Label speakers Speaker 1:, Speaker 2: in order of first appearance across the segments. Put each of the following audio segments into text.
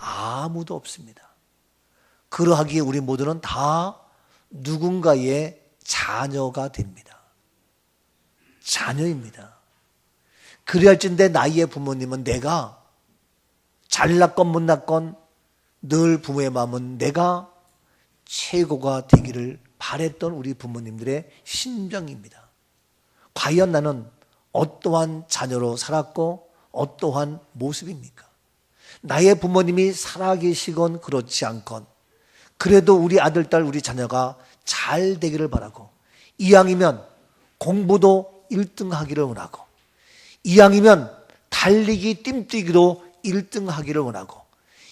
Speaker 1: 아무도 없습니다. 그러하기에 우리 모두는 다 누군가의 자녀가 됩니다. 자녀입니다. 그리할진대 나의 부모님은 내가 잘났건 못났건 늘 부모의 마음은 내가 최고가 되기를 바랬던 우리 부모님들의 심정입니다. 과연 나는 어떠한 자녀로 살았고 어떠한 모습입니까? 나의 부모님이 살아계시건 그렇지 않건 그래도 우리 아들, 딸, 우리 자녀가 잘 되기를 바라고, 이왕이면 공부도 1등 하기를 원하고, 이왕이면 달리기 뜀뛰기도 1등 하기를 원하고,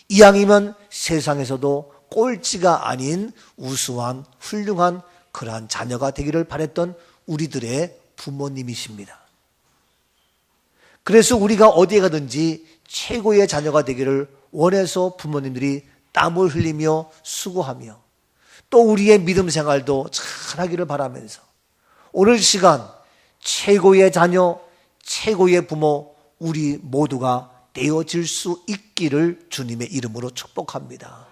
Speaker 1: 이왕이면 세상에서도 꼴찌가 아닌 우수한 훌륭한 그러한 자녀가 되기를 바랬던 우리들의 부모님이십니다. 그래서 우리가 어디에 가든지 최고의 자녀가 되기를 원해서 부모님들이 땀을 흘리며 수고하며 또 우리의 믿음 생활도 잘하기를 바라면서 오늘 시간 최고의 자녀, 최고의 부모 우리 모두가 되어질 수 있기를 주님의 이름으로 축복합니다.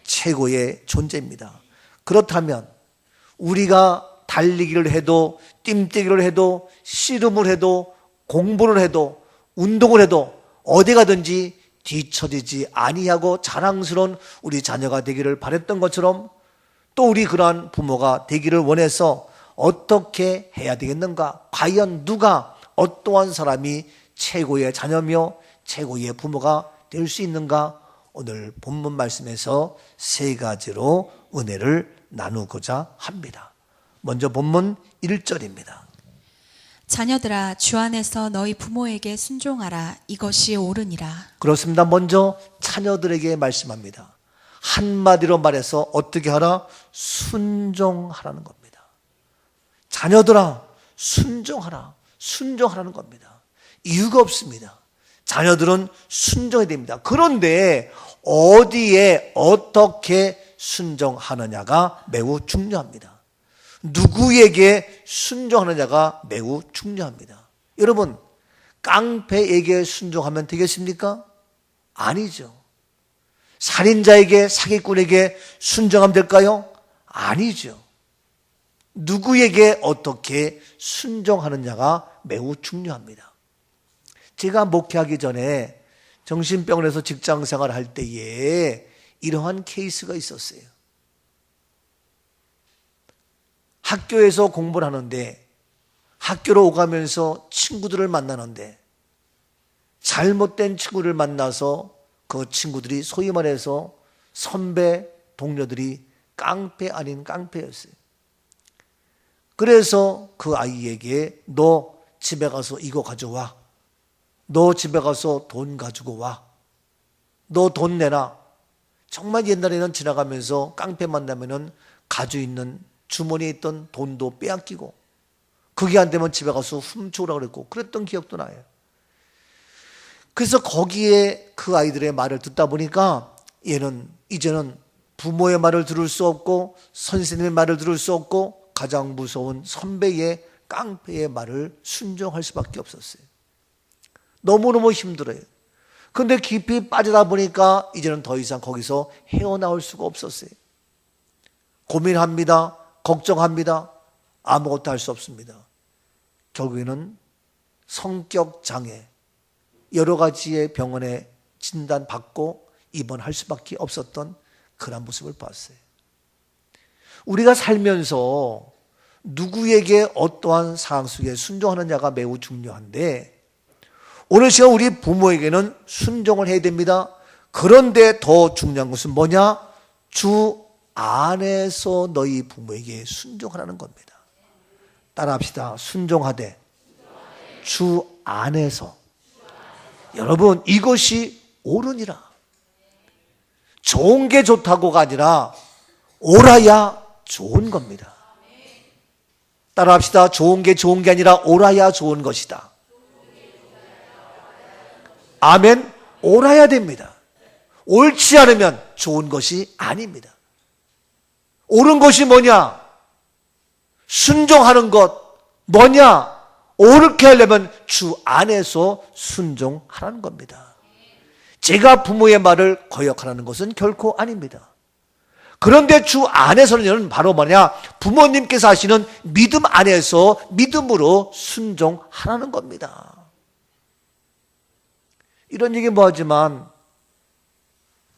Speaker 1: 최고의 존재입니다. 그렇다면 우리가 달리기를 해도 뜀뛰기를 해도 씨름을 해도 공부를 해도 운동을 해도 어디 가든지 뒤처지지 아니하고 자랑스러운 우리 자녀가 되기를 바랬던 것처럼 또 우리 그러한 부모가 되기를 원해서 어떻게 해야 되겠는가? 과연 누가 어떠한 사람이 최고의 자녀며 최고의 부모가 될 수 있는가? 오늘 본문 말씀에서 세 가지로 은혜를 나누고자 합니다. 먼저 본문 1절입니다.
Speaker 2: 자녀들아 주 안에서 너희 부모에게 순종하라. 이것이 옳으니라.
Speaker 1: 그렇습니다. 먼저 자녀들에게 말씀합니다. 한마디로 말해서 어떻게 하라? 순종하라는 겁니다. 자녀들아 순종하라. 순종하라는 겁니다. 이유가 없습니다. 자녀들은 순종해야 됩니다. 그런데 어디에 어떻게 순종하느냐가 매우 중요합니다. 누구에게 순종하느냐가 매우 중요합니다. 여러분, 깡패에게 순종하면 되겠습니까? 아니죠. 살인자에게, 사기꾼에게 순종하면 될까요? 아니죠. 누구에게 어떻게 순종하느냐가 매우 중요합니다. 제가 목회하기 전에 정신병원에서 직장생활을 할 때에 이러한 케이스가 있었어요. 학교에서 공부를 하는데 학교로 오가면서 친구들을 만나는데 잘못된 친구를 만나서 그 친구들이 소위 말해서 선배, 동료들이 깡패 아닌 깡패였어요. 그래서 그 아이에게 너 집에 가서 이거 가져와. 너 집에 가서 돈 가지고 와. 너 돈 내놔. 정말 옛날에는 지나가면서 깡패 만나면은 가지고 있는 주머니에 있던 돈도 빼앗기고 그게 안 되면 집에 가서 훔쳐오라고 그랬고 그랬던 기억도 나요. 그래서 거기에 그 아이들의 말을 듣다 보니까 얘는 이제는 부모의 말을 들을 수 없고 선생님의 말을 들을 수 없고 가장 무서운 선배의 깡패의 말을 순종할 수밖에 없었어요. 너무너무 힘들어요. 그런데 깊이 빠지다 보니까 이제는 더 이상 거기서 헤어나올 수가 없었어요. 고민합니다. 걱정합니다. 아무것도 할 수 없습니다. 결국에는 성격 장애, 여러 가지의 병원에 진단받고 입원할 수밖에 없었던 그런 모습을 봤어요. 우리가 살면서 누구에게 어떠한 상황 속에 순종하느냐가 매우 중요한데 오늘 시간 우리 부모에게는 순종을 해야 됩니다. 그런데 더 중요한 것은 뭐냐? 주 안에서 너희 부모에게 순종하라는 겁니다. 따라합시다. 순종하되 주 안에서. 여러분, 이것이 옳으니라. 좋은 게 좋다고가 아니라 옳아야 좋은 겁니다. 따라합시다. 좋은 게 아니라 옳아야 좋은 것이다. 아멘. 옳아야 됩니다. 옳지 않으면 좋은 것이 아닙니다. 옳은 것이 뭐냐? 순종하는 것. 뭐냐? 옳게 하려면 주 안에서 순종하라는 겁니다. 제가 부모의 말을 거역하라는 것은 결코 아닙니다. 그런데 주 안에서는 바로 뭐냐? 부모님께서 하시는 믿음 안에서 믿음으로 순종하라는 겁니다. 이런 얘기 뭐하지만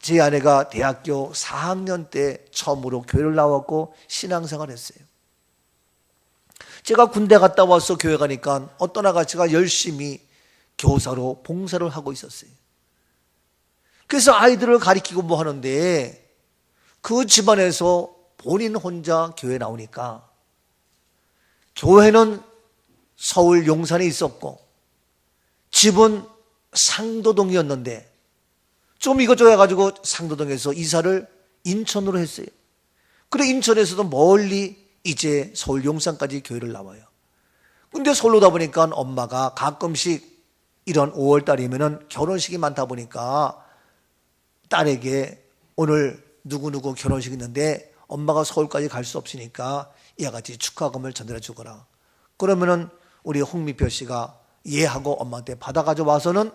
Speaker 1: 제 아내가 대학교 4학년 때 처음으로 교회를 나왔고 신앙생활을 했어요. 제가 군대 갔다 와서 교회 가니까 어떤 아가씨가 열심히 교사로 봉사를 하고 있었어요. 그래서 아이들을 가리키고 뭐 하는데 그 집안에서 본인 혼자 교회 나오니까 교회는 서울 용산에 있었고 집은 상도동이었는데 좀 이것저것 해가지고 상도동에서 이사를 인천으로 했어요. 그래 인천에서도 멀리 이제 서울 용산까지 교회를 나와요. 근데 서울로 오다 보니까 엄마가 가끔씩 이런 5월달이면은 결혼식이 많다 보니까 딸에게 오늘 누구누구 결혼식 있는데 엄마가 서울까지 갈 수 없으니까 이와 같이 축하금을 전달해 주거라. 그러면은 우리 홍미표 씨가 예하고 엄마한테 받아 가져와서는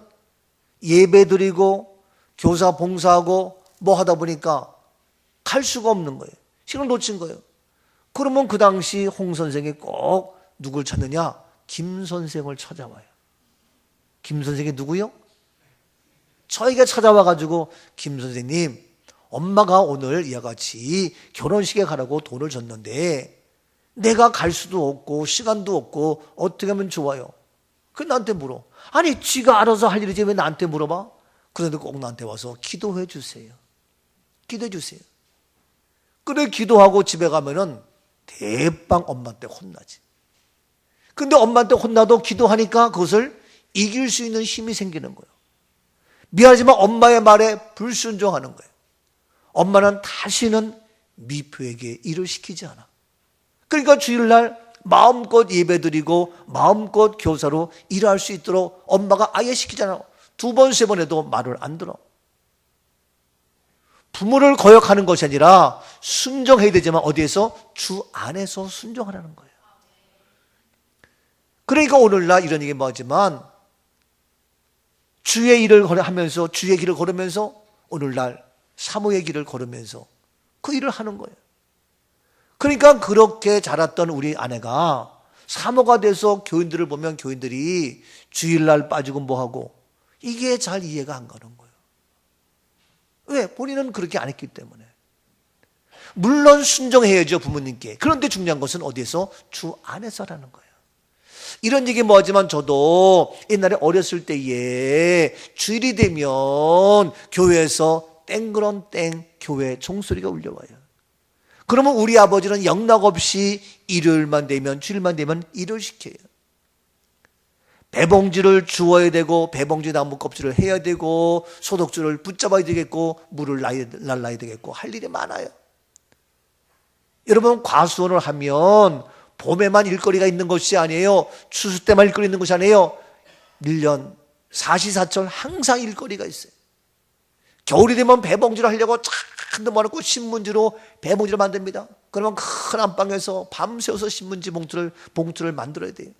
Speaker 1: 예배 드리고 교사 봉사하고 뭐 하다 보니까 갈 수가 없는 거예요. 시간을 놓친 거예요. 그러면 그 당시 홍 선생이 꼭 누굴 찾느냐? 김 선생을 찾아와요. 김 선생이 누구요? 저에게 찾아와가지고 김 선생님, 엄마가 오늘 이와 같이 결혼식에 가라고 돈을 줬는데 내가 갈 수도 없고 시간도 없고 어떻게 하면 좋아요? 그 나한테 물어. 아니 지가 알아서 할 일이지 왜 나한테 물어봐? 그런데 꼭 나한테 와서 기도해 주세요. 기도해 주세요. 그래 기도하고 집에 가면은 대빵 엄마한테 혼나지. 근데 엄마한테 혼나도 기도하니까 그것을 이길 수 있는 힘이 생기는 거예요. 미안하지만 엄마의 말에 불순종하는 거예요. 엄마는 다시는 미표에게 일을 시키지 않아. 그러니까 주일날 마음껏 예배드리고 마음껏 교사로 일할 수 있도록 엄마가 아예 시키지 않아. 2번, 3번 해도 말을 안 들어. 부모를 거역하는 것이 아니라 순종해야 되지만 어디에서? 주 안에서 순종하라는 거예요. 그러니까 오늘날 이런 얘기 뭐하지만 주의 일을 하면서 주의 길을 걸으면서 오늘날 사모의 길을 걸으면서 그 일을 하는 거예요. 그러니까 그렇게 자랐던 우리 아내가 사모가 돼서 교인들을 보면 교인들이 주일날 빠지고 뭐하고 이게 잘 이해가 안 가는 거예요. 왜? 본인은 그렇게 안 했기 때문에. 물론 순종해야죠, 부모님께. 그런데 중요한 것은 어디에서? 주 안에서라는 거예요. 이런 얘기 뭐하지만 저도 옛날에 어렸을 때에 주일이 되면 교회에서 땡그런 땡 교회 종소리가 울려와요. 그러면 우리 아버지는 영락없이 일요일만 되면 주일만 되면 일을 시켜요. 배봉지를 주워야 되고 배봉지 나무 껍질을 해야 되고 소독주를 붙잡아야 되겠고 물을 날라야 되겠고 할 일이 많아요. 여러분 과수원을 하면 봄에만 일거리가 있는 것이 아니에요. 추수 때만 일거리 있는 것이 아니에요. 1년 사시사철 항상 일거리가 있어요. 겨울이 되면 배봉지를 하려고 잔뜩 모아놓고 신문지로 배봉지를 만듭니다. 그러면 큰 안방에서 밤새워서 신문지 봉투를 만들어야 돼요.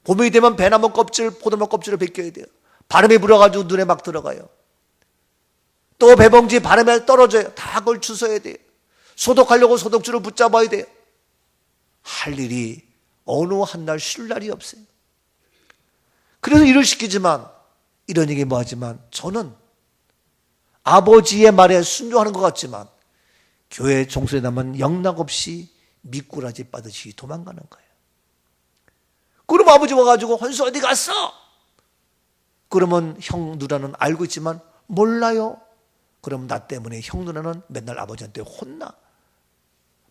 Speaker 1: 봄이 되면 배나무 껍질, 포도나무 껍질을 벗겨야 돼요. 바람이 불어가지고 눈에 막 들어가요. 또 배봉지 바람에 떨어져요. 다 그걸 주워야 돼요. 소독하려고 소독주를 붙잡아야 돼요. 할 일이 어느 한 날 쉴 날이 없어요. 그래서 일을 시키지만 이런 얘기 뭐하지만 저는 아버지의 말에 순종하는 것 같지만 교회 종소리 나면 영락없이 미꾸라지 빠듯이 도망가는 거예요. 그럼 아버지 와가지고 헌수 어디 갔어? 그러면 형 누나는 알고 있지만 몰라요. 그럼 나 때문에 형 누나는 맨날 아버지한테 혼나.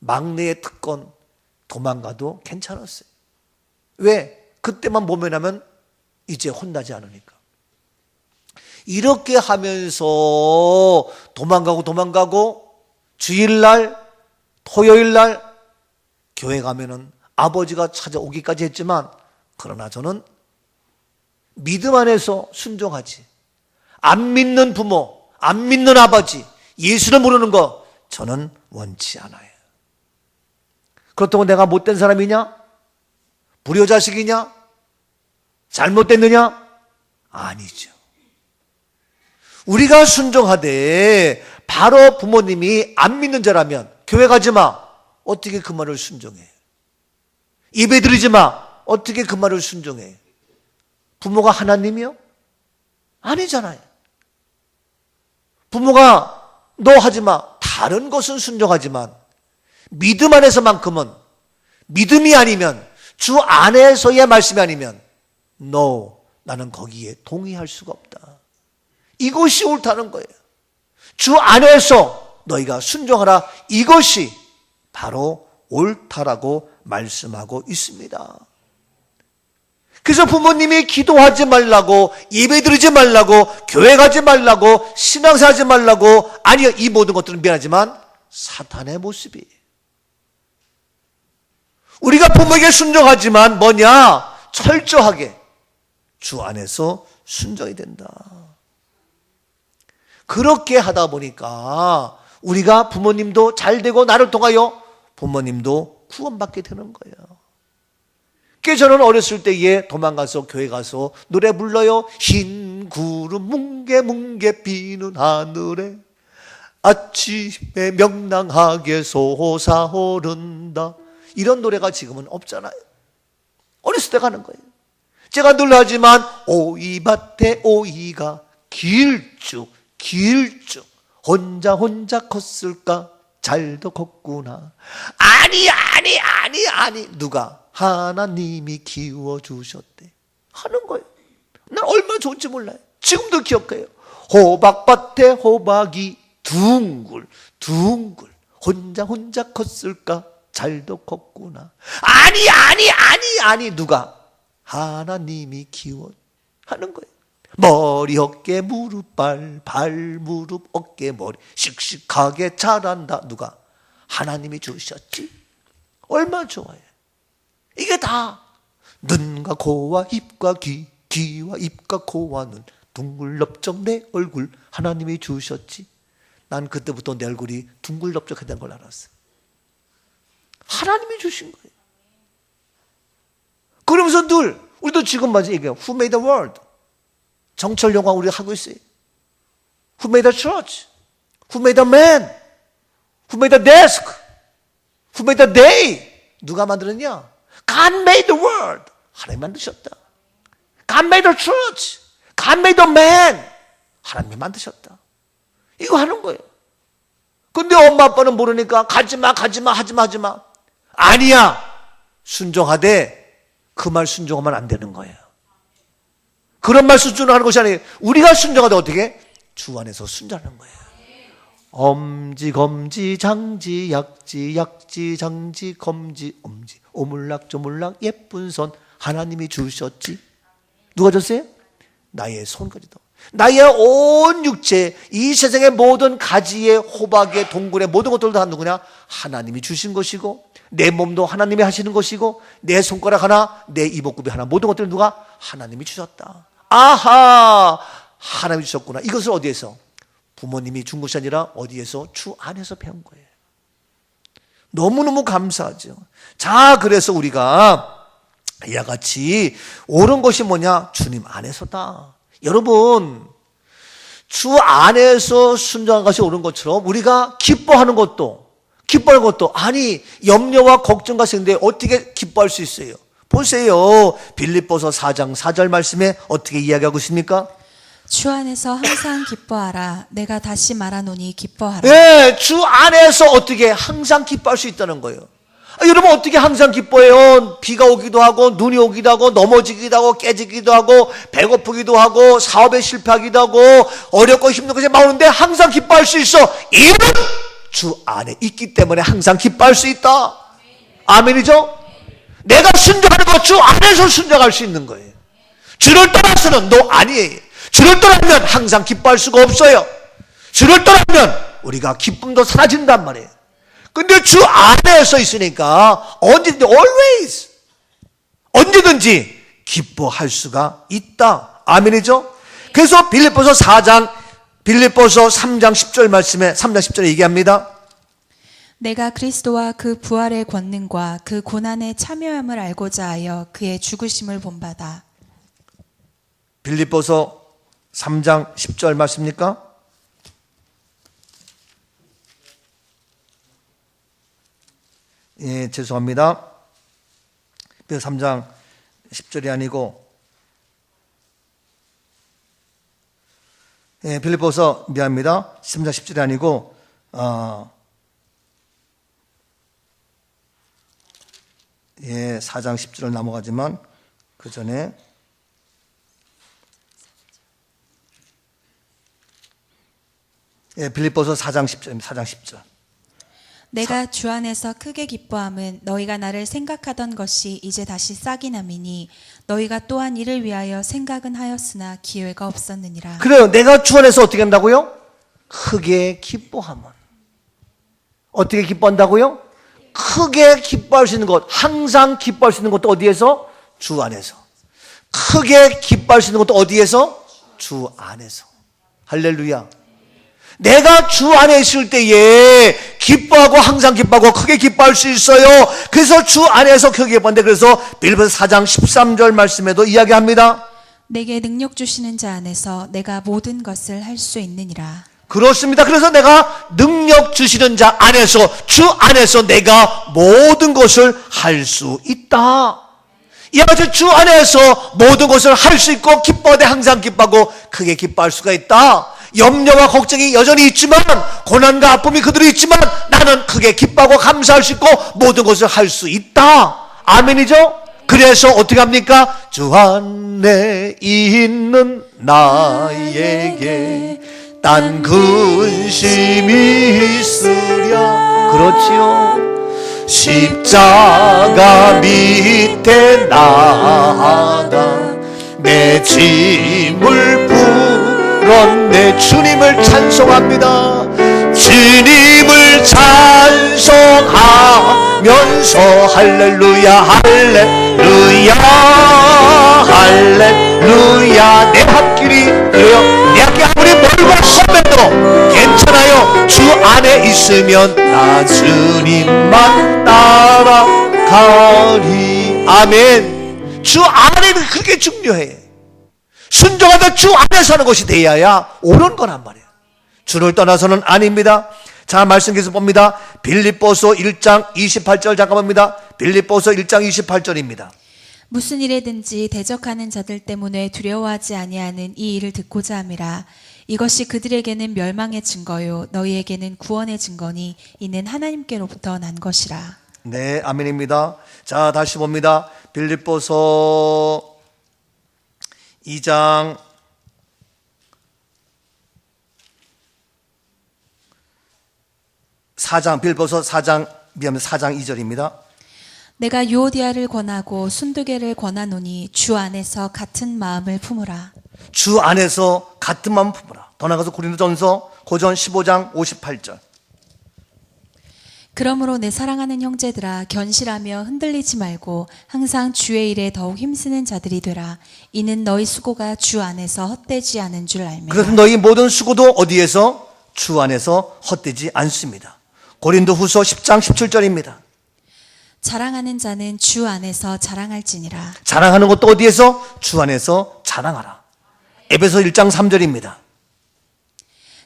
Speaker 1: 막내의 특권 도망가도 괜찮았어요. 왜? 그때만 모면하면 이제 혼나지 않으니까. 이렇게 하면서 도망가고 주일날 토요일날 교회 가면은 아버지가 찾아오기까지 했지만 그러나 저는 믿음 안에서 순종하지. 안 믿는 부모, 안 믿는 아버지, 예수를 모르는 거 저는 원치 않아요. 그렇다고 내가 못된 사람이냐? 불효자식이냐? 잘못됐느냐? 아니죠. 우리가 순종하되 바로 부모님이 안 믿는 자라면 교회 가지 마. 어떻게 그 말을 순종해? 예배 드리지 마. 어떻게 그 말을 순종해? 부모가 하나님이요? 아니잖아요. 부모가 너 하지 마. 다른 것은 순종하지만 믿음 안에서만큼은 믿음이 아니면 주 안에서의 말씀이 아니면 no, 나는 거기에 동의할 수가 없다. 이것이 옳다는 거예요. 주 안에서 너희가 순종하라. 이것이 바로 옳다라고 말씀하고 있습니다. 그래서 부모님이 기도하지 말라고, 예배 드리지 말라고, 교회 가지 말라고, 신앙생활 하지 말라고, 아니요, 이 모든 것들은 미안하지만 사탄의 모습이에요. 우리가 부모에게 순종하지만 뭐냐? 철저하게 주 안에서 순종이 된다. 그렇게 하다 보니까 우리가 부모님도 잘 되고 나를 통하여 부모님도 구원받게 되는 거예요. 그래서 저는 어렸을 때에 도망가서 교회 가서 노래 불러요. 흰 구름 뭉게뭉게 비는 하늘에 아침에 명랑하게 솟아오른다. 이런 노래가 지금은 없잖아요. 어렸을 때 가는 거예요. 제가 늘 하지만 오이밭에 오이가 길쭉 혼자 컸을까 잘도 컸구나. 아니 누가? 하나님이 키워주셨대 하는 거예요. 난 얼마나 좋은지 몰라요. 지금도 기억해요. 호박밭에 호박이 둥글 혼자 컸을까 잘도 컸구나. 아니 누가? 하나님이 키워 하는 거예요. 머리 어깨 무릎 발 무릎 어깨 머리 씩씩하게 자란다. 누가? 하나님이 주셨지. 얼마나 좋아요. 이게 다 눈과 코와 입과 귀와 입과 코와 눈 둥글럽적 내 얼굴 하나님이 주셨지. 난 그때부터 내 얼굴이 둥글럽적하다는 걸 알았어요. 하나님이 주신 거예요. 그러면서 늘 우리도 지금 맞아 얘기해요. Who made the world? 정철 영화 우리가 하고 있어요. Who made the church? Who made the man? Who made the desk? Who made the day? 누가 만들었냐? God made the world. 하나님 만드셨다. God made the church. God made the man. 하나님이 만드셨다. 이거 하는 거예요. 근데 엄마 아빠는 모르니까 가지마 하지마. 아니야. 순종하되 그 말 순종하면 안 되는 거예요. 그런 말 순종하는 것이 아니에요. 우리가 순종하되 어떻게? 주 안에서 순종하는 거예요. 엄지 검지 장지 약지 장지 검지 엄지 오물락 조물락 예쁜 손 하나님이 주셨지. 누가 줬어요? 나의 손까지도. 나의 온 육체, 이 세상의 모든 가지에 호박에 동굴에 모든 것들도 다 누구냐? 하나님이 주신 것이고 내 몸도 하나님이 하시는 것이고 내 손가락 하나, 내 이목구비 하나 모든 것들은 누가? 하나님이 주셨다. 아하, 하나님이 주셨구나. 이것을 어디에서? 부모님이 준 것이 아니라 어디에서? 주 안에서 배운 거예요. 너무너무 감사하죠. 자, 그래서 우리가 이와 같이 옳은 것이 뭐냐? 주님 안에서다. 여러분, 주 안에서 순종한 것이 옳은 것처럼 우리가 기뻐하는 것도 아니 염려와 걱정과 생기는데 어떻게 기뻐할 수 있어요? 보세요. 빌립보서 4장 4절 말씀에 어떻게 이야기하고 있습니까?
Speaker 2: 주 안에서 항상 기뻐하라. 내가 다시 말하노니 기뻐하라.
Speaker 1: 네, 주 안에서 어떻게 항상 기뻐할 수 있다는 거예요. 여러분 어떻게 항상 기뻐해요? 비가 오기도 하고 눈이 오기도 하고 넘어지기도 하고 깨지기도 하고 배고프기도 하고 사업에 실패하기도 하고 어렵고 힘든 것이 많은데 항상 기뻐할 수 있어. 이는 주 안에 있기 때문에 항상 기뻐할 수 있다. 아멘이죠? 내가 순종하는 것 주 안에서 순종할 수 있는 거예요. 주를 떠나서는 너 아니에요. 주를 떠나면 항상 기뻐할 수가 없어요. 주를 떠나면 우리가 기쁨도 사라진단 말이에요. 근데 주 안에서 있으니까 언제든지 기뻐할 수가 있다. 아멘이죠? 그래서 빌립보서 3장 10절 말씀에 3장 10절에 얘기합니다.
Speaker 2: 내가 그리스도와 그 부활의 권능과 그 고난의 참여함을 알고자 하여 그의 죽으심을 본받아.
Speaker 1: 빌립보서 3장 10절 맞습니까? 예, 죄송합니다. 3장 10절이 아니고 빌립보서 미안합니다. 3장 10절이 아니고 4장 10절을 넘어가지만 그 전에 빌립보서 4장 10절입니다. 4장 10절.
Speaker 2: 내가 주 안에서 크게 기뻐함은 너희가 나를 생각하던 것이 이제 다시 싹이 남이니 너희가 또한 이를 위하여 생각은 하였으나 기회가 없었느니라.
Speaker 1: 그래요. 내가 주 안에서 어떻게 한다고요? 크게 기뻐함은. 어떻게 기뻐한다고요? 크게 기뻐할 수 있는 것, 항상 기뻐할 수 있는 것도 어디에서? 주 안에서. 크게 기뻐할 수 있는 것도 어디에서? 주 안에서. 할렐루야. 내가 주 안에 있을 때에 기뻐하고 항상 기뻐하고 크게 기뻐할 수 있어요. 그래서 주 안에서 크게 기뻐하는데, 그래서 빌립보서 4장 13절 말씀에도 이야기합니다.
Speaker 2: 내게 능력 주시는 자 안에서 내가 모든 것을 할 수 있느니라.
Speaker 1: 그렇습니다. 그래서 내가 능력 주시는 자 안에서, 주 안에서 내가 모든 것을 할 수 있다. 이와 같이 주 안에서 모든 것을 할 수 있고 기뻐하되 항상 기뻐하고 크게 기뻐할 수가 있다. 염려와 걱정이 여전히 있지만, 고난과 아픔이 그대로 있지만 나는 크게 기뻐하고 감사할 수 있고 모든 것을 할 수 있다. 아멘이죠? 그래서 어떻게 합니까? 주 안에 있는 나에게 딴 근심이 있으랴. 그렇지요. 십자가 밑에 나아가 내 짐을 풀었네. 주님을 찬송합니다. 주님을 찬송하면서 할렐루야 할렐루야 할렐루야. 내 앞길이 그래요. 내 앞길이 아무리 멀고 험해도 괜찮아요. 주 안에 있으면 나 주님만 따라가리. 아멘. 주 안에는 그게 중요해. 순종하다 주 안에 사는 것이 되어야 옳은 거란 말이에요. 주를 떠나서는 아닙니다. 자, 말씀 계속 봅니다. 빌립보서 1장 28절 잠깐 봅니다. 빌립보서 1장 28절입니다.
Speaker 2: 무슨 일에든지 대적하는 자들 때문에 두려워하지 아니하는 이 일을 듣고자 함이라. 이것이 그들에게는 멸망의 증거요 너희에게는 구원의 증거니 이는 하나님께로부터 난 것이라.
Speaker 1: 네, 아멘입니다. 자, 다시 봅니다. 빌립보서 2장 4장 빌립보서 4장 2절입니다.
Speaker 2: 내가 유오디아를 권하고 순두개를 권하노니 주 안에서 같은 마음을 품으라.
Speaker 1: 주 안에서 같은 마음을 품으라. 더 나아가서 고린도전서 고전 15장 58절.
Speaker 2: 그러므로 내 사랑하는 형제들아 견실하며 흔들리지 말고 항상 주의 일에 더욱 힘쓰는 자들이 되라. 이는 너희 수고가 주 안에서 헛되지 않은 줄 알미라.
Speaker 1: 그래서 너희 모든 수고도 어디에서? 주 안에서 헛되지 않습니다. 고린도후서 10장 17절입니다.
Speaker 2: 자랑하는 자는 주 안에서 자랑할지니라.
Speaker 1: 자랑하는 것도 어디에서? 주 안에서 자랑하라. 에베소 1장 3절입니다.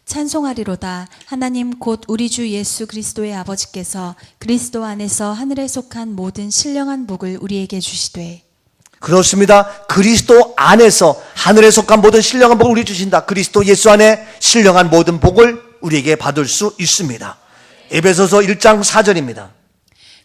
Speaker 2: 찬송하리로다. 하나님 곧 우리 주 예수 그리스도의 아버지께서 그리스도 안에서 하늘에 속한 모든 신령한 복을 우리에게 주시되.
Speaker 1: 그렇습니다. 그리스도 안에서 하늘에 속한 모든 신령한 복을 우리 주신다. 그리스도 예수 안에 신령한 모든 복을 우리에게 받을 수 있습니다. 에베소서 1장 4절입니다.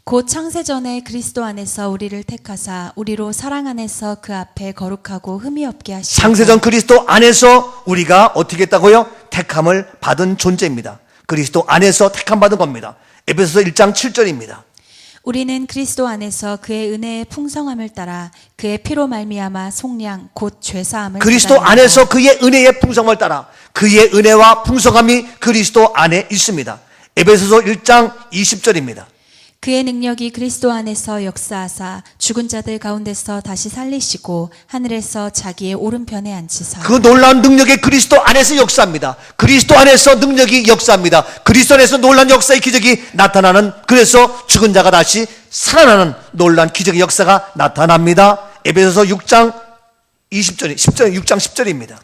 Speaker 2: 곧 창세전에 그리스도 안에서 우리를 택하사 우리로 사랑 안에서 그 앞에 거룩하고 흠이 없게 하시고.
Speaker 1: 창세전 그리스도 안에서 우리가 어떻게 했다고요? 택함을 받은 존재입니다. 그리스도 안에서 택함 받은 겁니다. 에베소서 1장 7절입니다.
Speaker 2: 우리는 그리스도 안에서 그의 은혜의 풍성함을 따라 그의 피로 말미암아 속량 곧 죄사함을.
Speaker 1: 그리스도
Speaker 2: 받았나이다.
Speaker 1: 안에서 그의 은혜의 풍성함을 따라 그의 은혜와 풍성함이 그리스도 안에 있습니다. 에베소서 1장 20절입니다.
Speaker 2: 그의 능력이 그리스도 안에서 역사하사 죽은 자들 가운데서 다시 살리시고 하늘에서 자기의 오른편에 앉히사.
Speaker 1: 그 놀라운 능력이 그리스도 안에서 역사합니다. 그리스도 안에서 능력이 역사합니다. 그리스도 안에서 놀라운 역사의 기적이 나타나는, 그래서 죽은 자가 다시 살아나는 놀라운 기적의 역사가 나타납니다. 에베소서 6장 20절, 6장 10절입니다.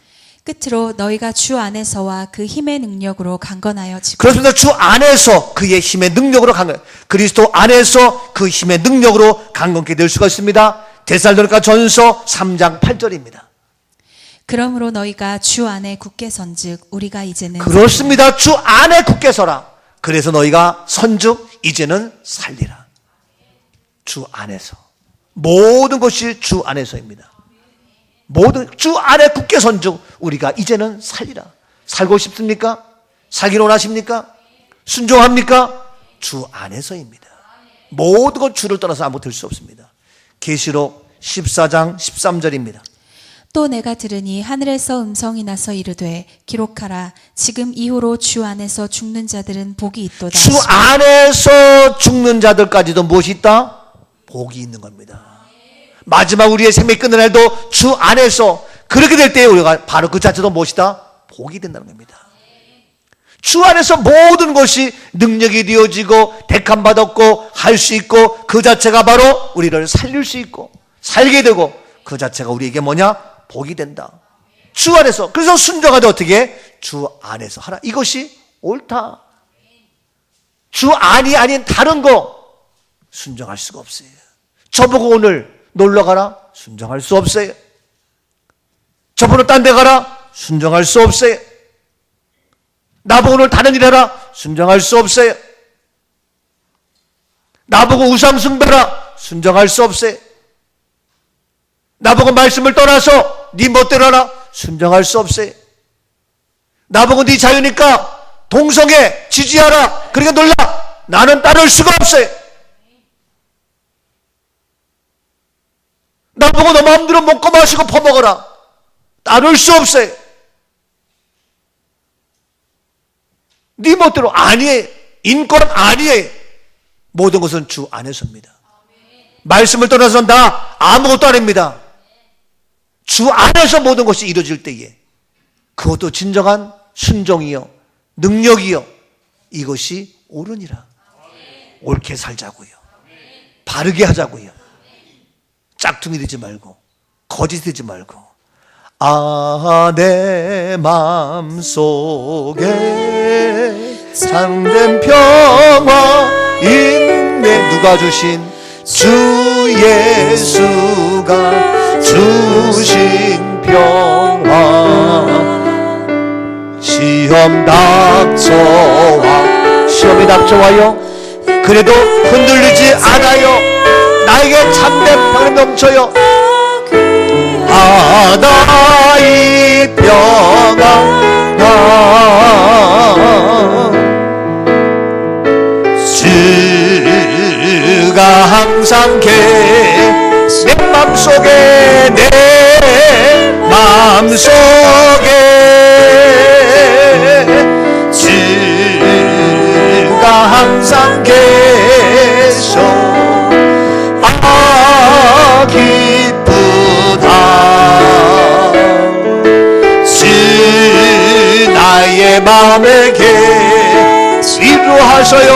Speaker 2: 끝으로 너희가 주 안에서와 그 힘의 능력으로 강건하여지고
Speaker 1: 그렇습니다. 주 안에서 그의 힘의 능력으로 강건, 그리스도 안에서 그 힘의 능력으로 강건케 될 수가 있습니다. 데살로니가 전서 3장 8절입니다.
Speaker 2: 그러므로 너희가 주 안에 굳게 선즉 우리가 이제는
Speaker 1: 그렇습니다. 주 안에 굳게 서라. 그래서 너희가 선즉 이제는 살리라. 주 안에서. 모든 것이 주 안에서입니다. 모든 주 안에 굳게 선즉 우리가 이제는 살리라. 살고 싶습니까? 살기를 원하십니까? 순종합니까? 주 안에서입니다. 모든 것 주를 떠나서 아무 될 수 없습니다. 계시록 14장 13절입니다.
Speaker 2: 또 내가 들으니 하늘에서 음성이 나서 이르되 기록하라 지금 이후로 주 안에서 죽는 자들은 복이 있도다.
Speaker 1: 주 안에서 죽는 자들까지도 무엇이 있다? 복이 있는 겁니다. 마지막 우리의 생명이 끝날 날도 주 안에서 그렇게 될 때 우리가 바로 그 자체도 무엇이다? 복이 된다는 겁니다. 주 안에서 모든 것이 능력이 되어지고 택함받았고 할 수 있고 그 자체가 바로 우리를 살릴 수 있고 살게 되고 그 자체가 우리에게 뭐냐? 복이 된다. 주 안에서. 그래서 순종하되 어떻게? 주 안에서 하라. 이것이 옳다. 주 안이 아닌 다른 거 순종할 수가 없어요. 저보고 오늘 놀러 가라? 순종할 수 없어요. 저보고 딴 데 가라? 순종할 수 없어요. 나보고 오늘 다른 일 해라? 순종할 수 없어요. 나보고 우상 숭배라? 순종할 수 없어요. 나보고 말씀을 떠나서 네 멋대로 하라? 순종할 수 없어요. 나보고 네 자유니까 동성애 지지하라. 그러니까 놀라. 나는 따를 수가 없어요. 나보고 너 마음대로 먹고 마시고 퍼먹어라. 따를 수 없어요. 네 멋대로 아니에요. 인권 아니에요. 모든 것은 주 안에서입니다. 말씀을 떠나서는 다 아무것도 아닙니다. 주 안에서 모든 것이 이루어질 때에 그것도 진정한 순종이요 능력이요 이것이 옳으니라. 옳게 살자고요. 바르게 하자고요. 짝퉁이 되지 말고 거짓이 되지 말고 내 마음속에 참된 평화 있네. 누가 주신? 주 예수가 주신 평화. 시험 닥쳐와 시험이 닥쳐와요. 그래도 흔들리지 않아요. 나에게 참된 평안이 넘쳐요. 나의 평안 주가 항상 내 맘속에 내 맘속에 주가 항상 계셔. 기쁘다. 주 나의 마음에게 위로하셔요.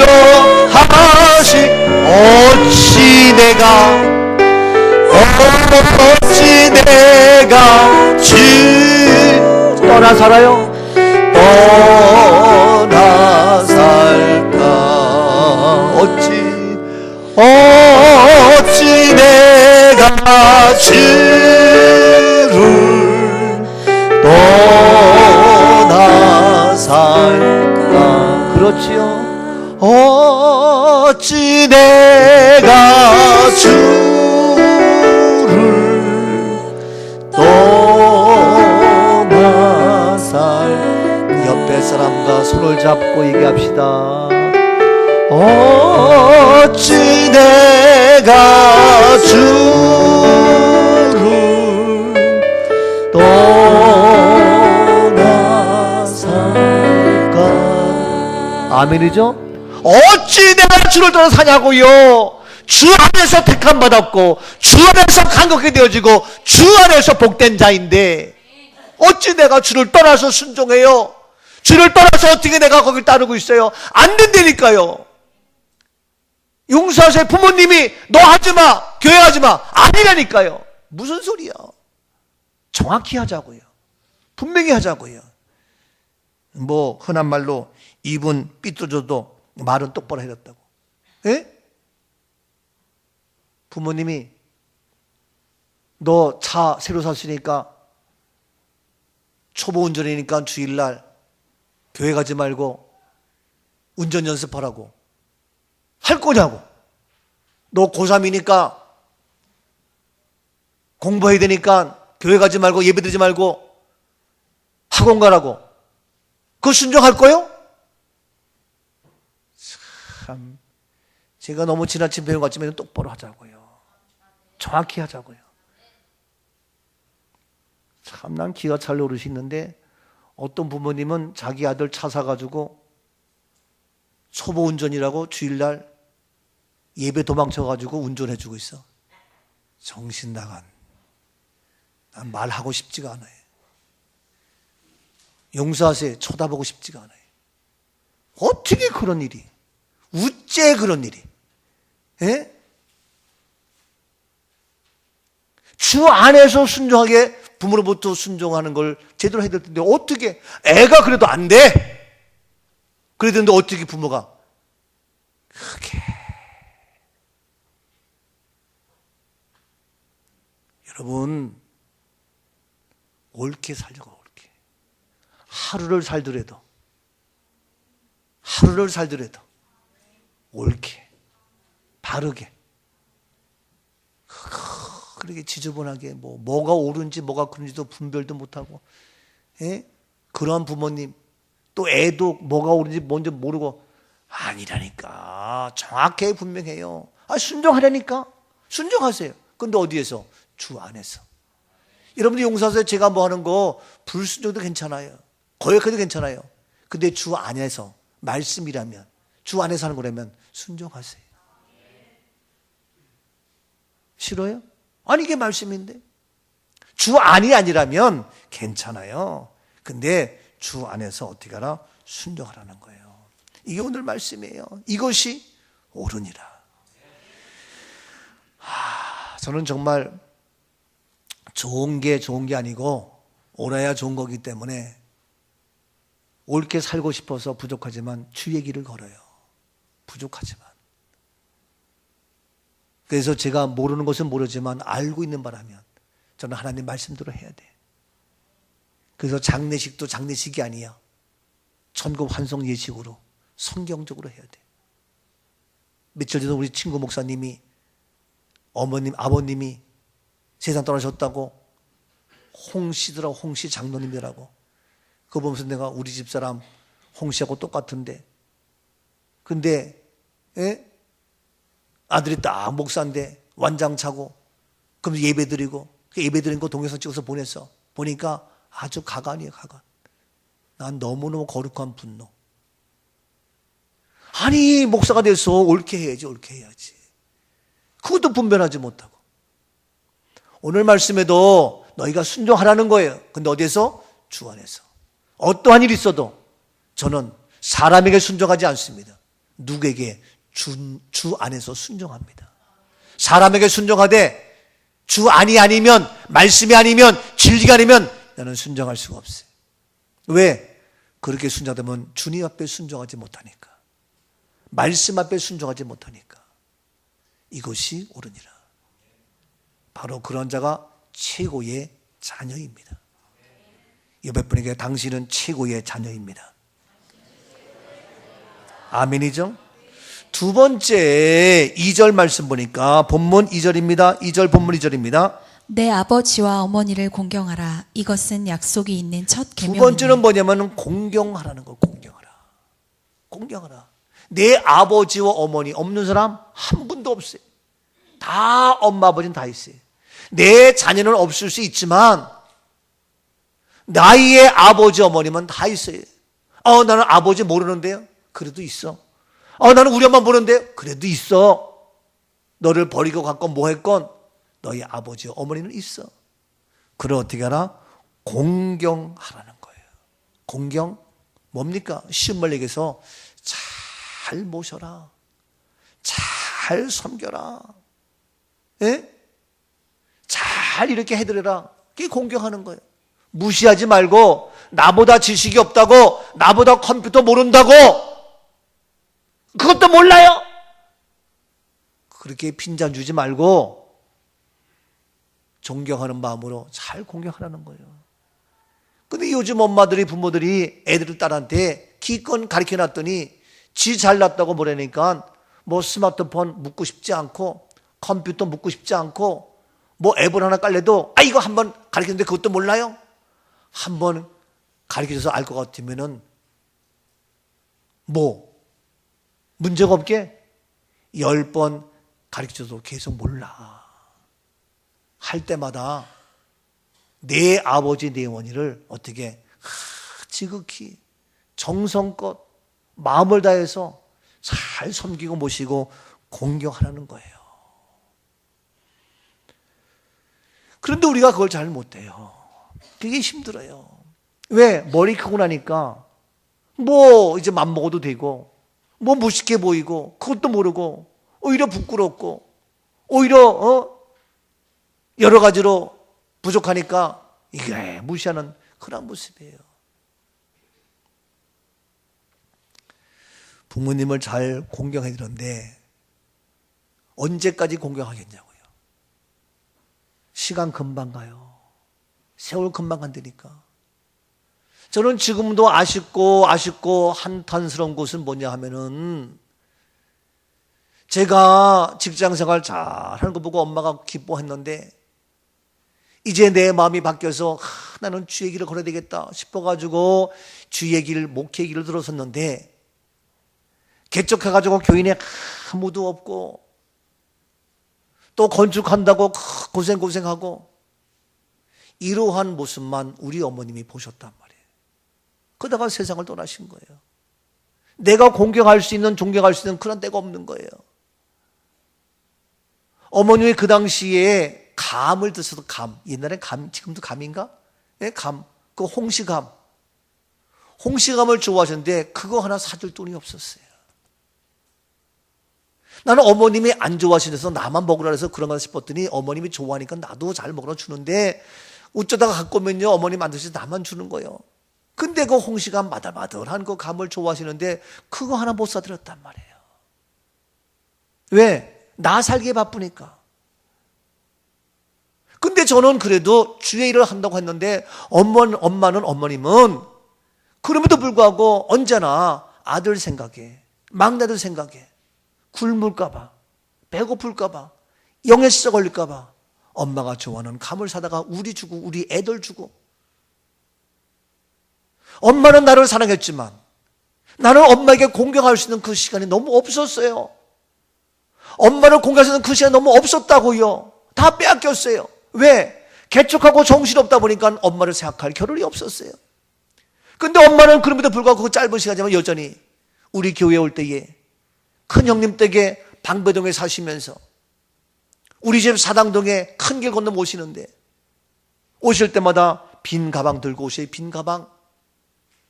Speaker 1: 위로하시. 어찌 내가 주 떠나 살아요? 떠나 살까. 어찌 내가 주를 떠나 살까. 그렇지요. 어찌 내가 주를 떠나 살까. 옆에 사람과 손을 잡고 얘기합시다. 어찌 내가 주를 떠나 살까. 아멘이죠? 어찌 내가 주를 떠나 사냐고요. 주 안에서 택함 받았고 주 안에서 강건하게 되어지고 주 안에서 복된 자인데 어찌 내가 주를 떠나서 순종해요? 주를 떠나서 어떻게 내가 거길 따르고 있어요? 안 된다니까요. 용서하세요. 부모님이 너 하지마, 교회 하지마. 아니라니까요. 무슨 소리야. 정확히 하자고요. 분명히 하자고요. 뭐 흔한 말로 입은 삐뚤어져도 말은 똑바로 해줬다고. 예? 부모님이 너 차 새로 샀으니까 초보 운전이니까 주일날 교회 가지 말고 운전 연습하라고. 할 거냐고. 너 고3이니까 공부해야 되니까 교회 가지 말고 예배 드리지 말고 학원 가라고. 그거 순종할 거요? 참, 제가 너무 지나친 배운 것 같지만 똑바로 하자고요. 정확히 하자고요. 참, 난 기가 찰 노릇이 있는데 어떤 부모님은 자기 아들 차 사가지고 초보 운전이라고 주일날 예배 도망쳐가지고 운전해주고 있어. 정신 나간. 난 말하고 싶지가 않아요. 용서하세요. 쳐다보고 싶지가 않아요. 어떻게 그런 일이? 우째 그런 일이? 예? 주 안에서 순종하게 부모로부터 순종하는 걸 제대로 해야 될 텐데 어떻게 애가 그래도 안 돼? 그랬는데 어떻게 부모가 그게 여러분 옳게 살려고 옳게 하루를 살더라도 옳게 바르게 그렇게 지저분하게 뭐가 옳은지 뭐가 그런지도 분별도 못하고 그러한 부모님 또 애도 뭐가 옳은지 뭔지 모르고 아니라니까 정확하게 분명해요. 순종하라니까 순종하세요. 근데 어디에서? 주 안에서. 여러분들 용서하세요. 제가 뭐 하는 거 불순종도 괜찮아요. 거역해도 괜찮아요. 근데 주 안에서 말씀이라면 주 안에서 하는 거라면 순종하세요. 싫어요? 아니 이게 말씀인데 주 안이 아니라면 괜찮아요. 근데 주 안에서 어떻게 하라? 순종하라는 거예요. 이게 오늘 말씀이에요. 이것이 옳으니라. 저는 정말 좋은 게 아니고 옳아야 좋은 거기 때문에 옳게 살고 싶어서 부족하지만 주의 길을 걸어요. 부족하지만. 그래서 제가 모르는 것은 모르지만 알고 있는 바라면 저는 하나님 말씀대로 해야 돼. 그래서 장례식도 장례식이 아니야. 천국 환송 예식으로 성경적으로 해야 돼. 며칠 전에 우리 친구 목사님이 어머님, 아버님이 세상 떠나셨다고 홍씨더라고. 홍씨 장로님이라고. 그거 보면서 내가 우리 집사람 홍씨하고 똑같은데 근데 아들이 딱 목사인데 완장차고 그러면서 예배드리고 예배 드린 거 동영상 찍어서 보냈어. 보니까 아주 가관이에요. 가관. 난 너무너무 거룩한 분노. 아니 목사가 돼서 옳게 해야지. 그것도 분별하지 못하고 오늘 말씀에도 너희가 순종하라는 거예요. 근데 어디에서? 주 안에서. 어떠한 일이 있어도 저는 사람에게 순종하지 않습니다. 누구에게? 주 안에서 순종합니다. 사람에게 순종하되 주 안이 아니면 말씀이 아니면 진리가 아니면 나는 순종할 수가 없어요. 왜? 그렇게 순종하면 주님 앞에 순종하지 못하니까 말씀 앞에 순종하지 못하니까 이것이 옳으니라. 바로 그런 자가 최고의 자녀입니다. 옆에 분에게 당신은 최고의 자녀입니다. 아멘이죠? 두 번째 2절 말씀 보니까 본문 2절입니다. 2절 본문 2절입니다.
Speaker 2: 내 아버지와 어머니를 공경하라. 이것은 약속이 있는 첫
Speaker 1: 두
Speaker 2: 계명이니.
Speaker 1: 번째는 뭐냐면 공경하라는 거. 공경하라. 내 아버지와 어머니 없는 사람 한 분도 없어요. 다 엄마 아버지는 다 있어요. 내 자녀는 없을 수 있지만 나의 아버지 어머님은 다 있어요. 나는 아버지 모르는데요. 그래도 있어. 나는 우리 엄마 모르는데요. 그래도 있어. 너를 버리고 갔건 뭐 했건 너희 아버지 어머니는 있어. 그래 어떻게 하나? 공경하라는 거예요. 공경 뭡니까? 쉬운 말로 얘기해서 잘 모셔라. 잘 섬겨라. 예? 잘 이렇게 해드려라. 그게 공경하는 거예요. 무시하지 말고 나보다 지식이 없다고, 나보다 컴퓨터 모른다고, 그것도 몰라요? 그렇게 핀잔 주지 말고 존경하는 마음으로 잘 공경하라는 거예요. 근데 요즘 엄마들이, 부모들이 애들 딸한테 기껏 가르쳐 놨더니 지 잘났다고 뭐라니까 뭐 스마트폰 묻고 싶지 않고 컴퓨터 묻고 싶지 않고 뭐 앱을 하나 깔래도 이거 한번 가르쳤는데 그것도 몰라요? 한번 가르쳐줘서 알 것 같으면은 뭐 문제가 없게 10번 가르쳐줘도 계속 몰라. 할 때마다 내 아버지 내 어머니를 어떻게 지극히 정성껏 마음을 다해서 잘 섬기고 모시고 공경하라는 거예요. 그런데 우리가 그걸 잘 못해요. 그게 힘들어요. 왜? 머리 크고 나니까 뭐 이제 맘먹어도 되고 뭐 무식해 보이고 그것도 모르고 오히려 부끄럽고 오히려 여러 가지로 부족하니까 이게 무시하는 그런 모습이에요. 부모님을 잘 공경해야 되는데 언제까지 공경하겠냐고요. 시간 금방 가요. 세월 금방 간다니까. 저는 지금도 아쉽고 한탄스러운 것은 뭐냐 하면은 제가 직장생활 잘하는 거 보고 엄마가 기뻐했는데 이제 내 마음이 바뀌어서 나는 주의 길을 걸어야 되겠다 싶어가지고 주의 길, 목회의 길을 들어섰는데 개척해가지고 교인에 아무도 없고 또 건축한다고 고생하고 이러한 모습만 우리 어머님이 보셨단 말이에요. 그러다가 세상을 떠나신 거예요. 내가 공경할 수 있는, 존경할 수 있는 그런 데가 없는 거예요. 어머님이 그 당시에 감을 드셔서 옛날에 감, 지금도 감인가? 네, 감, 그 홍시감. 홍시감을 좋아하셨는데 그거 하나 사줄 돈이 없었어요. 나는 어머님이 안 좋아하시면서 나만 먹으라 해서 그런가 싶었더니 어머님이 좋아하니까 나도 잘 먹으라 주는데 어쩌다가 갖고 오면요 어머님 안 드셔서 나만 주는 거예요. 근데 그 홍시감 마들마들한 그 감을 좋아하시는데 그거 하나 못 사드렸단 말이에요. 왜? 나 살기에 바쁘니까. 근데 저는 그래도 주의 일을 한다고 했는데 어머님은 그럼에도 불구하고 언제나 아들 생각에 막내들 생각에 굶을까봐 배고플까봐 영에 썩 걸릴까봐 엄마가 좋아하는 감을 사다가 우리 주고 우리 애들 주고 엄마는 나를 사랑했지만 나는 엄마에게 공경할 수 있는 그 시간이 너무 없었어요. 엄마를 공경할 수 있는 그 시간이 너무 없었다고요. 다 빼앗겼어요. 왜? 개척하고 정신없다 보니까 엄마를 생각할 겨를이 없었어요. 근데 엄마는 그럼에도 불구하고 그 짧은 시간이지만 여전히 우리 교회에 올 때에 큰 형님 댁에 방배동에 사시면서 우리 집 사당동에 큰 길 건너 오시는데 오실 때마다 빈 가방 들고 오셔요. 빈 가방.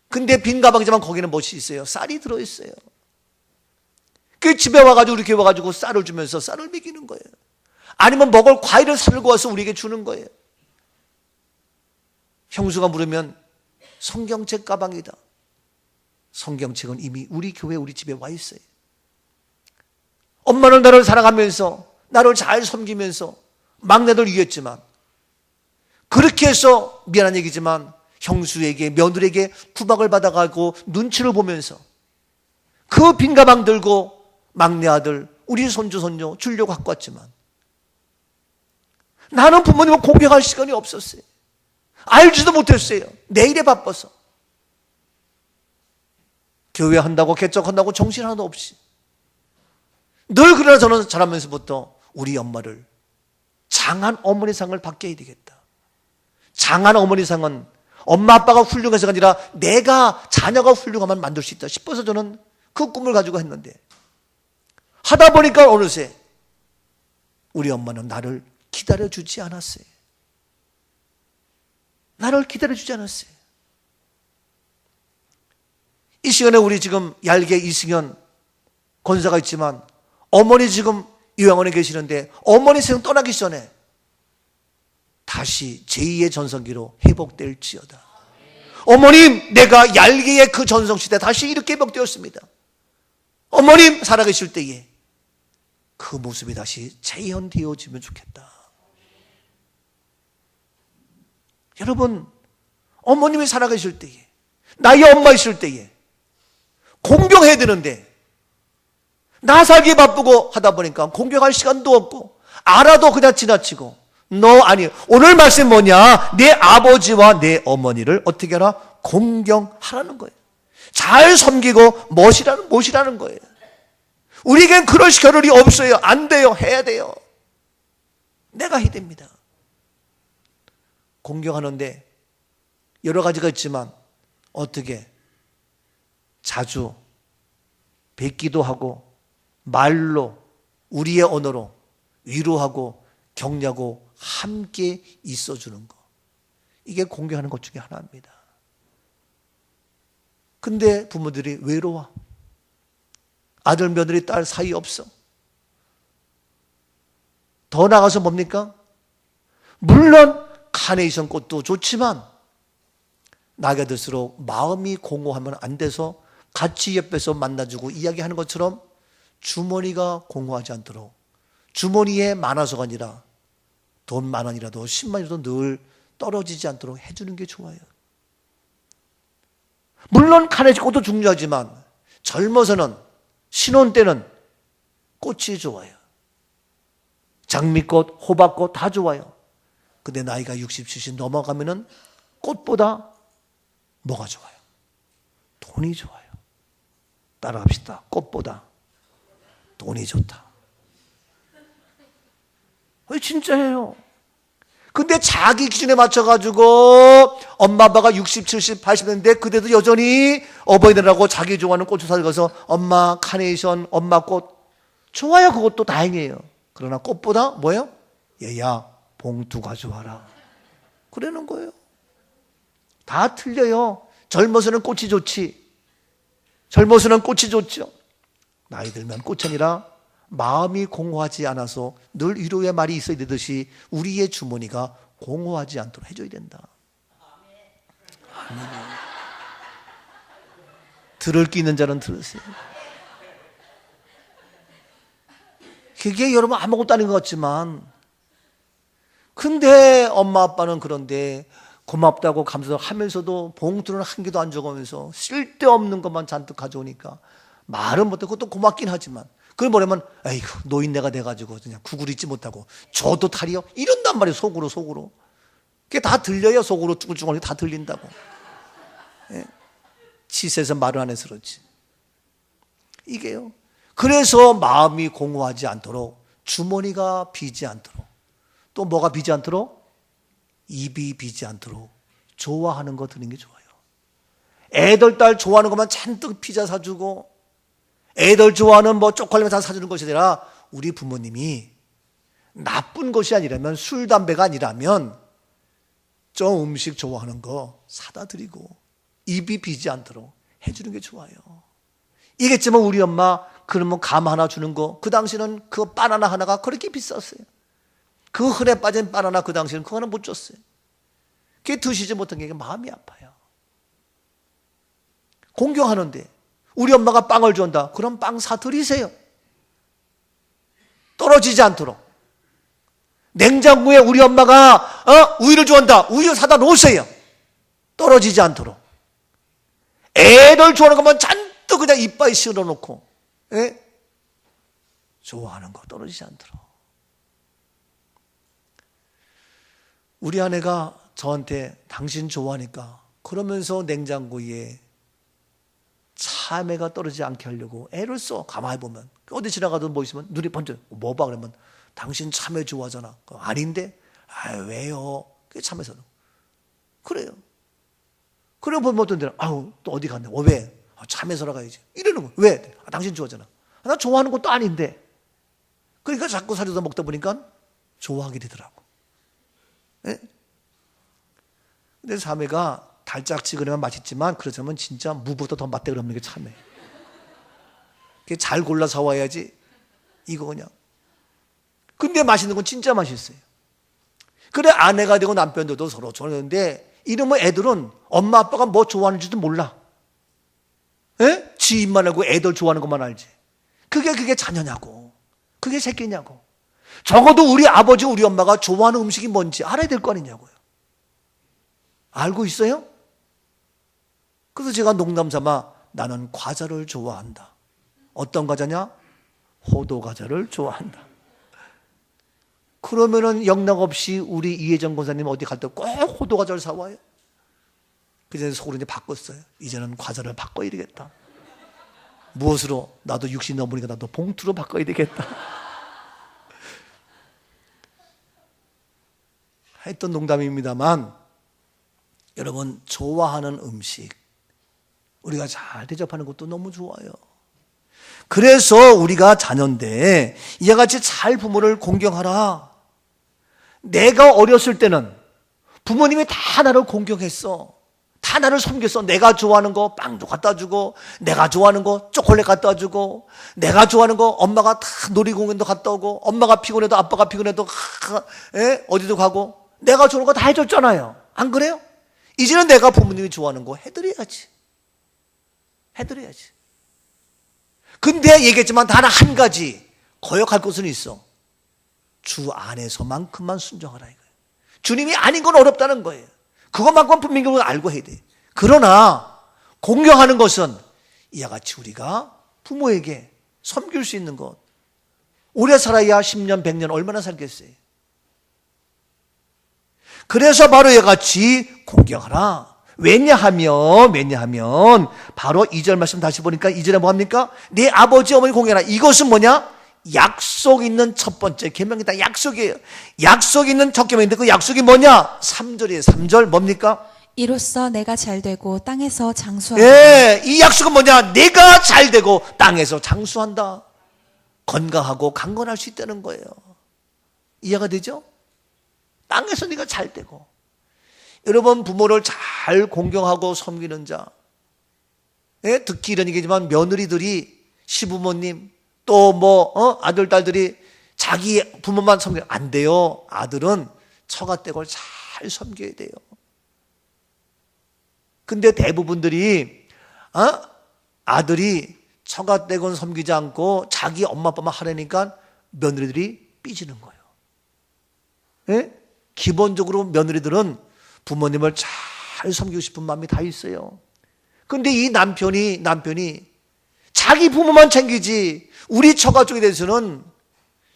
Speaker 1: 근데 빈 가방이지만 거기는 무엇이 있어요? 쌀이 들어있어요. 그 집에 와가지고 우리 교회 와가지고 쌀을 주면서 쌀을 먹이는 거예요. 아니면 먹을 과일을 사들고 와서 우리에게 주는 거예요. 형수가 물으면 성경책 가방이다. 성경책은 이미 우리 교회 우리 집에 와 있어요. 엄마는 나를 사랑하면서 나를 잘 섬기면서 막내들 이겼지만 그렇게 해서 미안한 얘기지만 형수에게 며느리에게 구박을 받아가고 눈치를 보면서 그 빈 가방 들고 막내 아들 우리 손주 손녀 주려고 갖고 왔지만 나는 부모님을 공경할 시간이 없었어요. 알지도 못했어요. 내 일에 바빠서 교회 한다고 개척한다고 정신 하나도 없이 늘 그러나 저는 자라면서부터 우리 엄마를 장한 어머니상을 받게 해야 되겠다. 장한 어머니상은 엄마 아빠가 훌륭해서가 아니라 내가 자녀가 훌륭하면 만들 수 있다 싶어서 저는 그 꿈을 가지고 했는데 하다 보니까 어느새 우리 엄마는 나를 기다려주지 않았어요. 나를 기다려주지 않았어요. 이 시간에 우리 지금 얄개 이승현 권사가 있지만 어머니 지금 요양원에 계시는데 어머니 세상 떠나기 전에 다시 제2의 전성기로 회복될지어다. 어머님, 내가 얄개의 그 전성시대 다시 이렇게 회복되었습니다. 어머님 살아계실 때에 그 모습이 다시 재현되어지면 좋겠다. 여러분, 어머님이 살아계실 때에, 나의 엄마 있을 때에 공경해야 되는데 나 살기 바쁘고 하다 보니까 공경할 시간도 없고 알아도 그냥 지나치고 아니, 오늘 말씀 뭐냐? 내 아버지와 내 어머니를 어떻게 하라? 공경하라는 거예요. 잘 섬기고 모시라는 거예요. 우리에겐 그럴 겨를이 없어요. 안 돼요. 해야 돼요. 내가 해야 됩니다. 공경하는데 여러 가지가 있지만 어떻게 자주 뵙기도 하고 말로 우리의 언어로 위로하고 격려하고 함께 있어주는 것, 이게 공경하는 것 중에 하나입니다. 근데 부모들이 외로워. 아들 며느리 딸 사이 없어. 더 나가서 뭡니까? 물론 카네이션 꽃도 좋지만 나이가 들수록 마음이 공허하면 안 돼서 같이 옆에서 만나주고 이야기하는 것처럼 주머니가 공허하지 않도록, 주머니에 많아서가 아니라 돈 10,000원이라도 10만원이라도 늘 떨어지지 않도록 해주는 게 좋아요. 물론 카네이션 꽃도 중요하지만 젊어서는, 신혼 때는 꽃이 좋아요. 장미꽃, 호박꽃 다 좋아요. 근데 나이가 60, 70 넘어가면은 꽃보다 뭐가 좋아요? 돈이 좋아요. 따라합시다. 꽃보다 돈이 좋다. 진짜예요. 근데 자기 기준에 맞춰가지고 엄마 아빠가 60, 70, 80인데 그때도 여전히 어버이날하고 자기 좋아하는 꽃을 사가서 엄마 카네이션, 엄마 꽃 좋아요. 그것도 다행이에요. 그러나 꽃보다 뭐예요? 얘야 봉투가 좋아라. 그러는 거예요. 다 틀려요. 젊어서는 꽃이 좋지. 젊어서는 꽃이 좋죠. 나이 들면 꽃이 아니라 마음이 공허하지 않아서 늘 위로의 말이 있어야 되듯이 우리의 주머니가 공허하지 않도록 해줘야 된다. 아멘. 들을 끼 있는 자는 들으세요. 그게 여러분 아무것도 아닌 것 같지만, 근데 엄마 아빠는 그런데 고맙다고 감사하면서도 봉투는 한 개도 안 적으면서 쓸데없는 것만 잔뜩 가져오니까 말은 못하고, 그것도 고맙긴 하지만 그걸 뭐냐면 에이구 노인네가 돼가지고 그냥 구글 잊지 못하고 저도 탈이요? 이런단 말이에요. 속으로 그게 다 들려요. 속으로 쭈글쭈글 다 들린다고. 예? 치세에서 말을 안 해서 그렇지. 이게요. 그래서 마음이 공허하지 않도록, 주머니가 비지 않도록, 또 뭐가 비지 않도록? 입이 비지 않도록 좋아하는 거 드는 게 좋아요. 애들 딸 좋아하는 것만 잔뜩 피자 사주고 애들 좋아하는 뭐 초콜릿 다 사주는 것이 아니라, 우리 부모님이 나쁜 것이 아니라면, 술 담배가 아니라면 저 음식 좋아하는 거 사다 드리고 입이 비지 않도록 해주는 게 좋아요. 이겠지만 우리 엄마 그러면 감 하나 주는 거, 그 당시는 그 바나나 하나가 그렇게 비쌌어요. 그 흔해 빠진 바나나 그 당시는 그거 하나 못 줬어요. 그게 드시지 못한 게 마음이 아파요. 공경하는데 우리 엄마가 빵을 준다. 그럼 빵 사드리세요. 떨어지지 않도록. 냉장고에 우리 엄마가 우유를 좋아한다. 우유 사다 놓으세요. 떨어지지 않도록. 애들 좋아하는 것만 잔뜩 그냥 이빨에 씌워 놓고, 예? 좋아하는 거 떨어지지 않도록. 우리 아내가 저한테 당신 좋아하니까 그러면서 냉장고에 참외가 떨어지지 않게 하려고 애를 써. 가만히 보면 어디 지나가도 뭐 있으면 눈이 번쩍, 뭐 봐? 그러면 당신 참외 좋아하잖아. 아닌데? 아, 왜요? 그게 참외서는 그래요. 그래 보면 어떤 데는 아우 또 어디 갔네. 왜? 참외서라 가야지. 이러는 거. 왜? 당신 좋아하잖아. 나 좋아하는 것도 아닌데. 그러니까 자꾸 사주다 먹다 보니까 좋아하게 되더라고. 예? 근데 참외가 달짝지근하면 맛있지만, 그렇다면 진짜 무보다 더 맛대가 없는 게 참외. 그게 잘 골라 사와야지 이거 그냥. 근데 맛있는 건 진짜 맛있어요. 그래 아내가 되고 남편들도 서로 좋아하는데 이러면 애들은 엄마 아빠가 뭐 좋아하는지도 몰라. 에? 지 입만 알고 애들 좋아하는 것만 알지. 그게 자녀냐고. 그게 새끼냐고. 적어도 우리 아버지 우리 엄마가 좋아하는 음식이 뭔지 알아야 될 거 아니냐고요. 알고 있어요? 그래서 제가 농담삼아 나는 과자를 좋아한다. 어떤 과자냐? 호두 과자를 좋아한다. 그러면은 영락없이 우리 이혜정 권사님 어디 갈 때 꼭 호두 과자를 사와요. 그전에 속으로 이제 바꿨어요. 이제는 과자를 바꿔야 되겠다. 무엇으로? 나도 60 넘으니까 나도 봉투로 바꿔야 되겠다. 했던 농담입니다만 여러분 좋아하는 음식 우리가 잘 대접하는 것도 너무 좋아요. 그래서 우리가 자녀인데 이와 같이 잘 부모를 공경하라. 내가 어렸을 때는 부모님이 다 나를 공경했어. 다 나를 섬겼어. 내가 좋아하는 거 빵도 갖다 주고 내가 좋아하는 거 초콜릿 갖다 주고 내가 좋아하는 거 엄마가 다 놀이공원도 갔다 오고 엄마가 피곤해도 아빠가 피곤해도 어디도 가고 내가 좋아하는 거 다 해줬잖아요. 안 그래요? 이제는 내가 부모님이 좋아하는 거 해드려야지. 근데 얘기했지만 단 한 가지 거역할 것은 있어. 주 안에서만큼만 순종하라 이거예요. 주님이 아닌 건 어렵다는 거예요. 그것만큼은 분명히 알고 해야 돼. 그러나 공경하는 것은 이와 같이 우리가 부모에게 섬길 수 있는 것. 오래 살아야 10년, 100년 얼마나 살겠어요. 그래서 바로 이와 같이 공경하라. 왜냐하면 바로 2절 말씀 다시 보니까 2절에 뭐합니까? 네 아버지 어머니 공경하라. 이것은 뭐냐? 약속 있는 첫 번째 계명이다. 약속이에요. 약속 있는 첫 계명인데 그 약속이 뭐냐? 3절이에요. 3절 뭡니까?
Speaker 2: 이로써 내가 잘되고 땅에서 장수한다.
Speaker 1: 예, 이 약속은 뭐냐? 내가 잘되고 땅에서 장수한다. 건강하고 강건할 수 있다는 거예요. 이해가 되죠? 땅에서 네가 잘되고. 여러분 부모를 잘 공경하고 섬기는 자. 예, 듣기 이런 얘기지만 며느리들이 시부모님 또 아들 딸들이 자기 부모만 섬기면 안 돼요. 아들은 처가댁을 잘 섬겨야 돼요. 근데 대부분들이 아들이 처가댁은 섬기지 않고 자기 엄마 아빠만 하려니까 며느리들이 삐지는 거예요. 예? 기본적으로 며느리들은 부모님을 잘 섬기고 싶은 마음이 다 있어요. 근데 이 남편이 자기 부모만 챙기지 우리 처가 쪽에 대해서는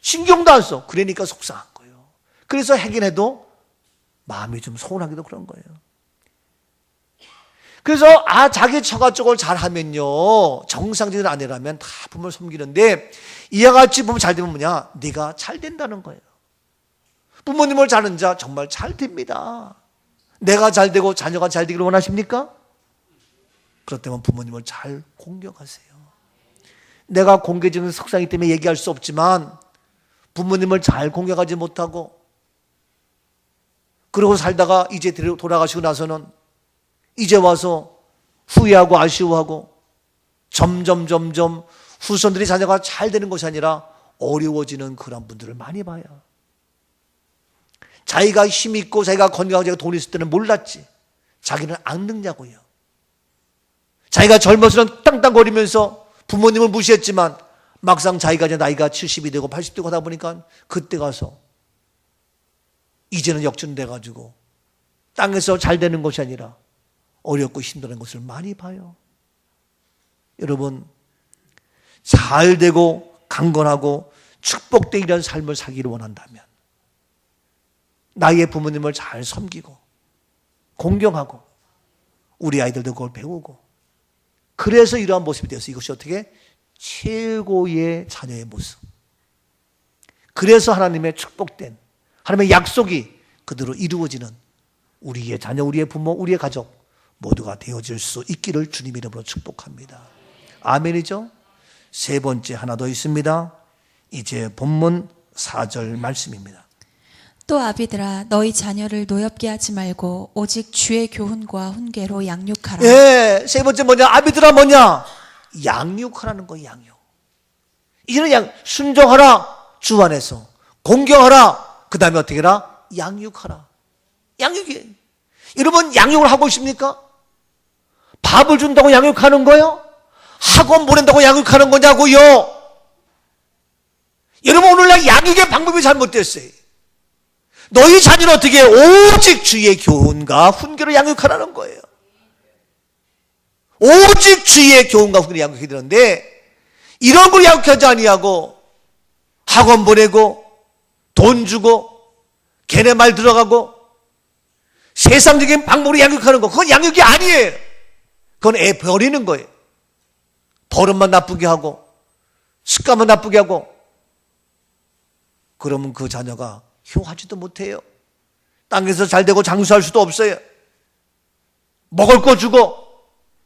Speaker 1: 신경도 안 써. 그러니까 속상한 거예요. 그래서 하긴 해도 마음이 좀 서운하기도 그런 거예요. 그래서 자기 처가 쪽을 잘하면요 정상적인 아내라면 다 부모를 섬기는데 이와 같이 부모 잘 되면 뭐냐? 네가 잘 된다는 거예요. 부모님을 잘하는 자 정말 잘 됩니다. 내가 잘 되고 자녀가 잘 되기를 원하십니까? 그렇다면 부모님을 잘 공경하세요. 내가 공개적인 석상이기 때문에 얘기할 수 없지만 부모님을 잘 공경하지 못하고 그러고 살다가 이제 돌아가시고 나서는 이제 와서 후회하고 아쉬워하고 점점 후손들이 자녀가 잘 되는 것이 아니라 어려워지는 그런 분들을 많이 봐요. 자기가 힘 있고 자기가 건강하고 자기가 돈 있을 때는 몰랐지. 자기는 안 늙냐고요. 자기가 젊어서는 땅땅거리면서 부모님을 무시했지만 막상 자기가 이제 나이가 70이 되고 80되고 하다 보니까 그때 가서 이제는 역전돼가지고 땅에서 잘 되는 것이 아니라 어렵고 힘든 것을 많이 봐요. 여러분 잘 되고 강건하고 축복된 이런 삶을 살기를 원한다면 나의 부모님을 잘 섬기고 공경하고 우리 아이들도 그걸 배우고 그래서 이러한 모습이 되어서 이것이 어떻게? 최고의 자녀의 모습. 그래서 하나님의 축복된 하나님의 약속이 그대로 이루어지는 우리의 자녀, 우리의 부모, 우리의 가족 모두가 되어질 수 있기를 주님 이름으로 축복합니다. 아멘이죠? 세 번째 하나 더 있습니다. 이제 본문 4절 말씀입니다.
Speaker 2: 또 아비들아 너희 자녀를 노엽게 하지 말고 오직 주의 교훈과 훈계로 양육하라.
Speaker 1: 예, 세 번째 뭐냐? 아비들아 뭐냐? 양육하라는 거예요. 양육. 이제는 순종하라 주 안에서 공경하라. 그 다음에 어떻게 해라? 양육하라. 양육이. 여러분, 양육을 하고 있습니까? 밥을 준다고 양육하는 거요? 학원 보낸다고 양육하는 거냐고요? 여러분, 오늘날 양육의 방법이 잘못됐어요. 너희 자녀는 어떻게 해? 오직 주의 교훈과 훈계로 양육하라는 거예요. 오직 주의 교훈과 훈계로 양육해야 되는데, 이런 걸 양육하지 아니하고 학원 보내고 돈 주고 걔네 말 들어가고 세상적인 방법으로 양육하는 거, 그건 양육이 아니에요. 그건 애 버리는 거예요. 버릇만 나쁘게 하고 습관만 나쁘게 하고, 그러면 그 자녀가 효하지도 못해요. 땅에서 잘 되고 장수할 수도 없어요. 먹을 거 주고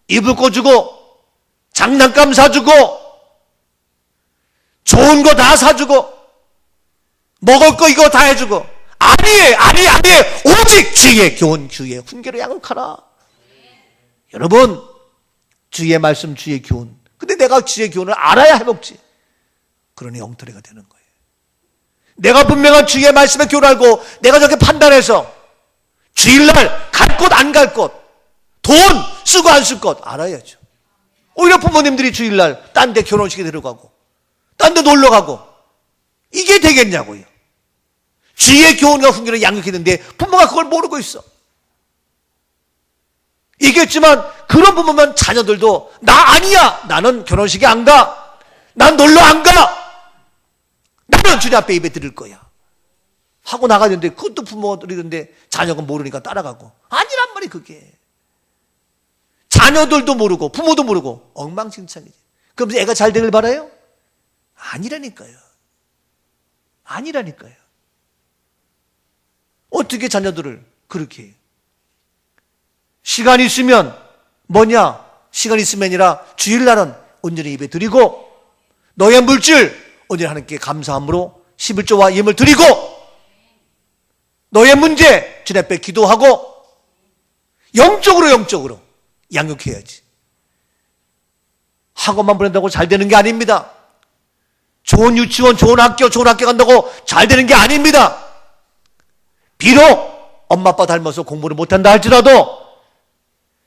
Speaker 1: 입을 거 주고 장난감 사주고 좋은 거 다 사주고 먹을 거 이거 다 해주고, 아니에요. 오직 주의 교훈, 주의 훈계로 양육하라. 여러분, 주의 말씀, 주의 교훈. 근데 내가 주의 교훈을 알아야 해먹지. 그러니 엉터리가 되는 거예요. 내가 분명한 주의 말씀의 교훈을 알고 내가 저렇게 판단해서 주일날 갈 곳 안 갈 곳, 돈 쓰고 안 쓸 것 알아야죠. 오히려 부모님들이 주일날 딴 데 결혼식에 데려가고 딴 데 놀러 가고, 이게 되겠냐고요. 주의 교훈과 훈계를 양육했는데 부모가 그걸 모르고 있어. 얘기했지만 그런 부모면 자녀들도 나 아니야. 나는 결혼식에 안 가. 난 놀러 안 가. 나는 주님 앞에 예배 드릴 거야 하고 나가는데, 그것도 부모들이던데 자녀가 모르니까 따라가고. 아니란 말이 그게. 자녀들도 모르고 부모도 모르고 엉망진창이지. 그럼 애가 잘 되길 바라요? 아니라니까요. 어떻게 자녀들을 그렇게 해요? 시간이 있으면 뭐냐? 시간이 있으면이라 주일날은 온전히 예배 드리고, 너의 물질 온전히 하나님께 감사함으로 11조와 예물 드리고, 너의 문제 주님 앞에 기도하고, 영적으로 양육해야지. 학원만 보낸다고 잘 되는 게 아닙니다. 좋은 유치원, 좋은 학교 간다고 잘 되는 게 아닙니다. 비록 엄마 아빠 닮아서 공부를 못한다 할지라도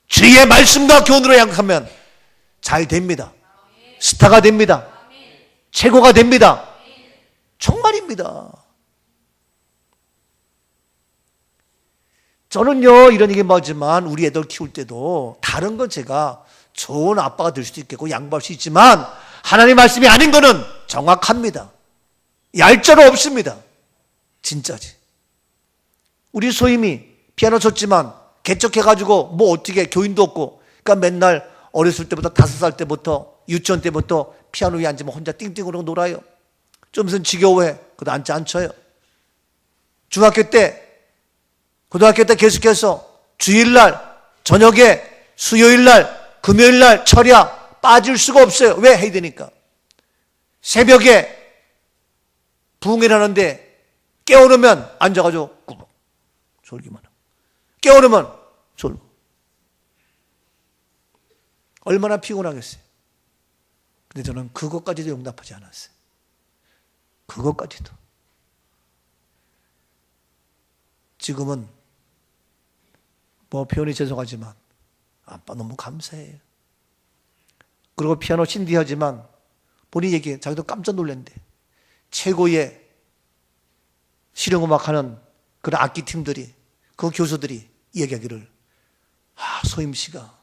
Speaker 1: 주의 말씀과 교훈으로 양육하면 잘 됩니다. 스타가 됩니다. 최고가 됩니다. 정말입니다. 저는요, 이런 얘기 하지만 우리 애들 키울 때도 다른 건 제가 좋은 아빠가 될 수도 있겠고 양보할 수 있지만, 하나님 말씀이 아닌 거는 정확합니다. 얄짤 없습니다. 진짜지. 우리 소임이 피아노 쳤지만 개척해가지고 뭐 어떻게 교인도 없고, 그러니까 맨날 어렸을 때부터 5살 때부터 유치원 때부터 피아노 위에 앉으면 혼자 띵띵거리고 놀아요. 좀 있으면 지겨워해. 그래도 앉지 안 쳐요. 중학교 때, 고등학교 때 계속해서 주일날, 저녁에, 수요일날, 금요일날 철야 빠질 수가 없어요. 왜? 해야 되니까. 새벽에 부흥회라는데 깨어르면 앉아가지고 꾸벅 졸기만 하고, 깨어르면 졸고. 얼마나 피곤하겠어요. 근데 저는 그것까지도 용납하지 않았어요. 그것까지도. 지금은 뭐 표현이 죄송하지만 아빠 너무 감사해요. 그리고 피아노 신디 하지만 본인이 얘기해. 자기도 깜짝 놀랐는데 최고의 실용음악하는 그런 악기팀들이, 그 교수들이 얘기하기를, 소임 씨가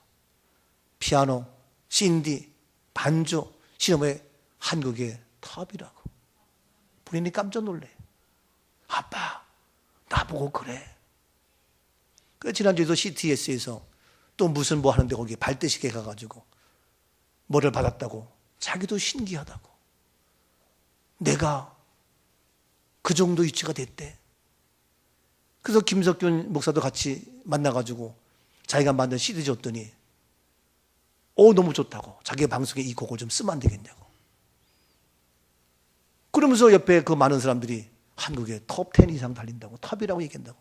Speaker 1: 피아노, 신디, 반주, 실용의 한국의 탑이라고. 본인이 깜짝 놀래. 아빠, 나보고 그래. 그 지난주에도 CTS에서 또 무슨 뭐 하는데 거기 발대식에 가가지고 뭐를 받았다고 자기도 신기하다고. 내가 그 정도 위치가 됐대. 그래서 김석균 목사도 같이 만나가지고 자기가 만든 CD 줬더니 너무 좋다고. 자기 방송에 이 곡을 좀 쓰면 안 되겠냐고. 그러면서 옆에 그 많은 사람들이 한국에 톱 10 이상 달린다고, 탑이라고 얘기한다고